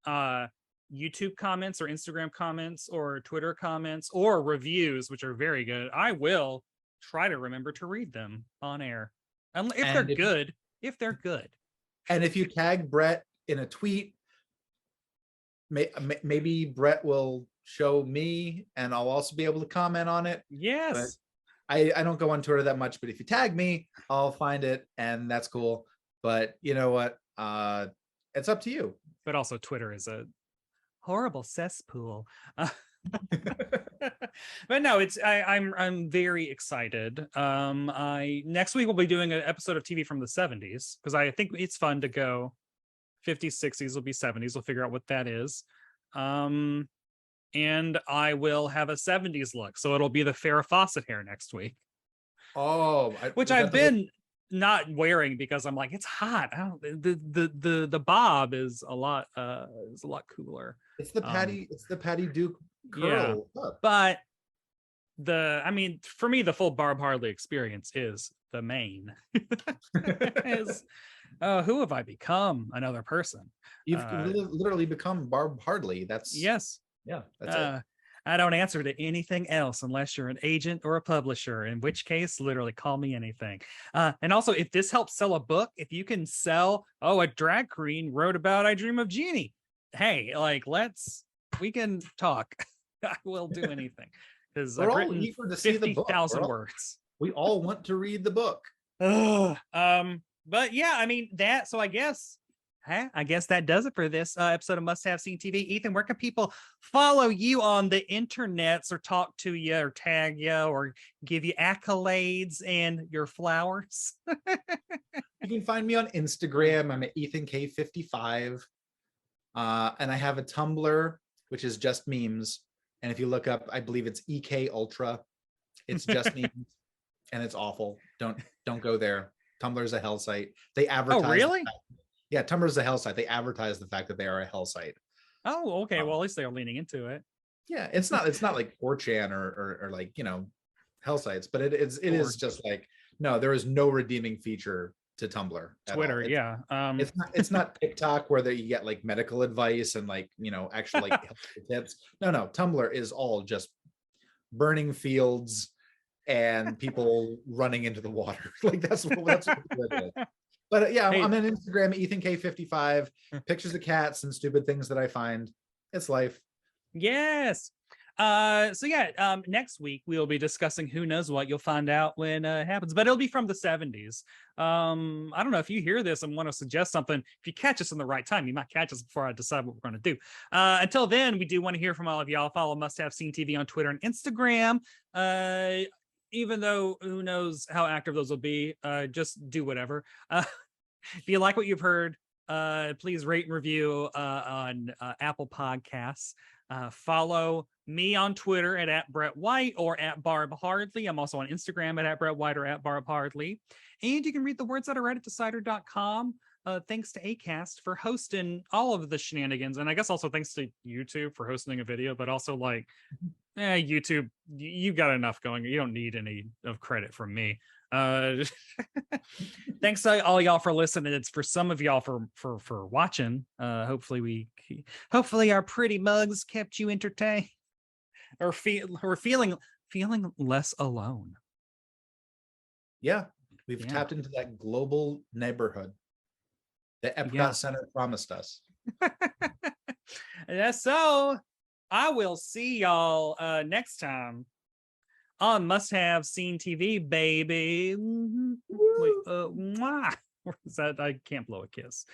YouTube comments or Instagram comments or Twitter comments or reviews, which are very good, I will try to remember to read them on air. If they're good, if they're good. And if you tag Brett in a tweet, maybe Brett will show me and I'll also be able to comment on it. Yes. But I don't go on Twitter that much, but if you tag me, I'll find it, and that's cool. But you know what? It's up to you. But also Twitter is a horrible cesspool. But no, I'm very excited. Next week we'll be doing an episode of TV from the 70s, because I think it's fun to go 50s, 60s will be 70s. We'll figure out what that is. And I will have a 70s look, so it'll be the Farrah Fawcett hair next week. Oh, which I've been not wearing because I'm like, it's hot. I don't, the bob is a lot cooler. It's the Patty Duke curl. Yeah, but I mean, for me, the full Barb Hardly experience is the main. Who have I become? Another person. You've literally become Barb Hardly. That's yes. Yeah, that's it. I don't answer to anything else unless you're an agent or a publisher, in which case, literally call me anything. And also, if this helps sell a book, if you can sell, a drag queen wrote about I Dream of Jeannie. Hey, like, we can talk. I will do anything. Because I've written 50,000 words. We all want to read the book. But yeah, I mean, so I guess that does it for this episode of Must Have Seen TV. Ethan, where can people follow you on the internets, or talk to you, or tag you, or give you accolades and your flowers? You can find me on Instagram. I'm at Ethan Kaye 55. And I have a Tumblr, which is just memes. And if you look up, I believe it's EK Ultra. It's just memes, and it's awful. Don't go there. Tumblr's a hell site. They advertise. Oh, really? Yeah, Tumblr's a hell site. They advertise the fact that they are a hell site. Oh, okay. Well, at least they're leaning into it. Yeah, it's not like 4chan or like, hell sites, but it is just like, no, there is no redeeming feature to Tumblr. Twitter, yeah. It's not TikTok where you get like medical advice and like, actual like helpful tips. No, Tumblr is all just burning fields and people running into the water. Like that's what it is. But yeah, I'm on Instagram, Ethan Kaye 55. Pictures of cats and stupid things that I find. It's life. Yes. So yeah, next week we'll be discussing Who Knows What. You'll find out when it happens, but it'll be from the 70s. I don't know if you hear this and want to suggest something. If you catch us in the right time, you might catch us before I decide what we're going to do. Until then, we do want to hear from all of y'all. Follow Must Have Seen TV on Twitter and Instagram. Even though who knows how active those will be, just do whatever. If you like what you've heard, please rate and review on Apple Podcasts. Follow me on Twitter at Brett White or at Barb Hardly. I'm also on Instagram at Brett White or at Barb Hardly. And you can read the words that I read at decider.com. Thanks to Acast for hosting all of the shenanigans. And I guess also thanks to YouTube for hosting a video, but also like, YouTube, you got enough going. You don't need any of credit from me. Thanks to all y'all for listening. It's for some of y'all for watching. Hopefully our pretty mugs kept you entertained or feeling less alone. Yeah, we've tapped into that global neighborhood that Epcot Center promised us. Yeah, so I will see y'all next time on Must Have Seen TV, baby. Wait, mwah. That I can't blow a kiss.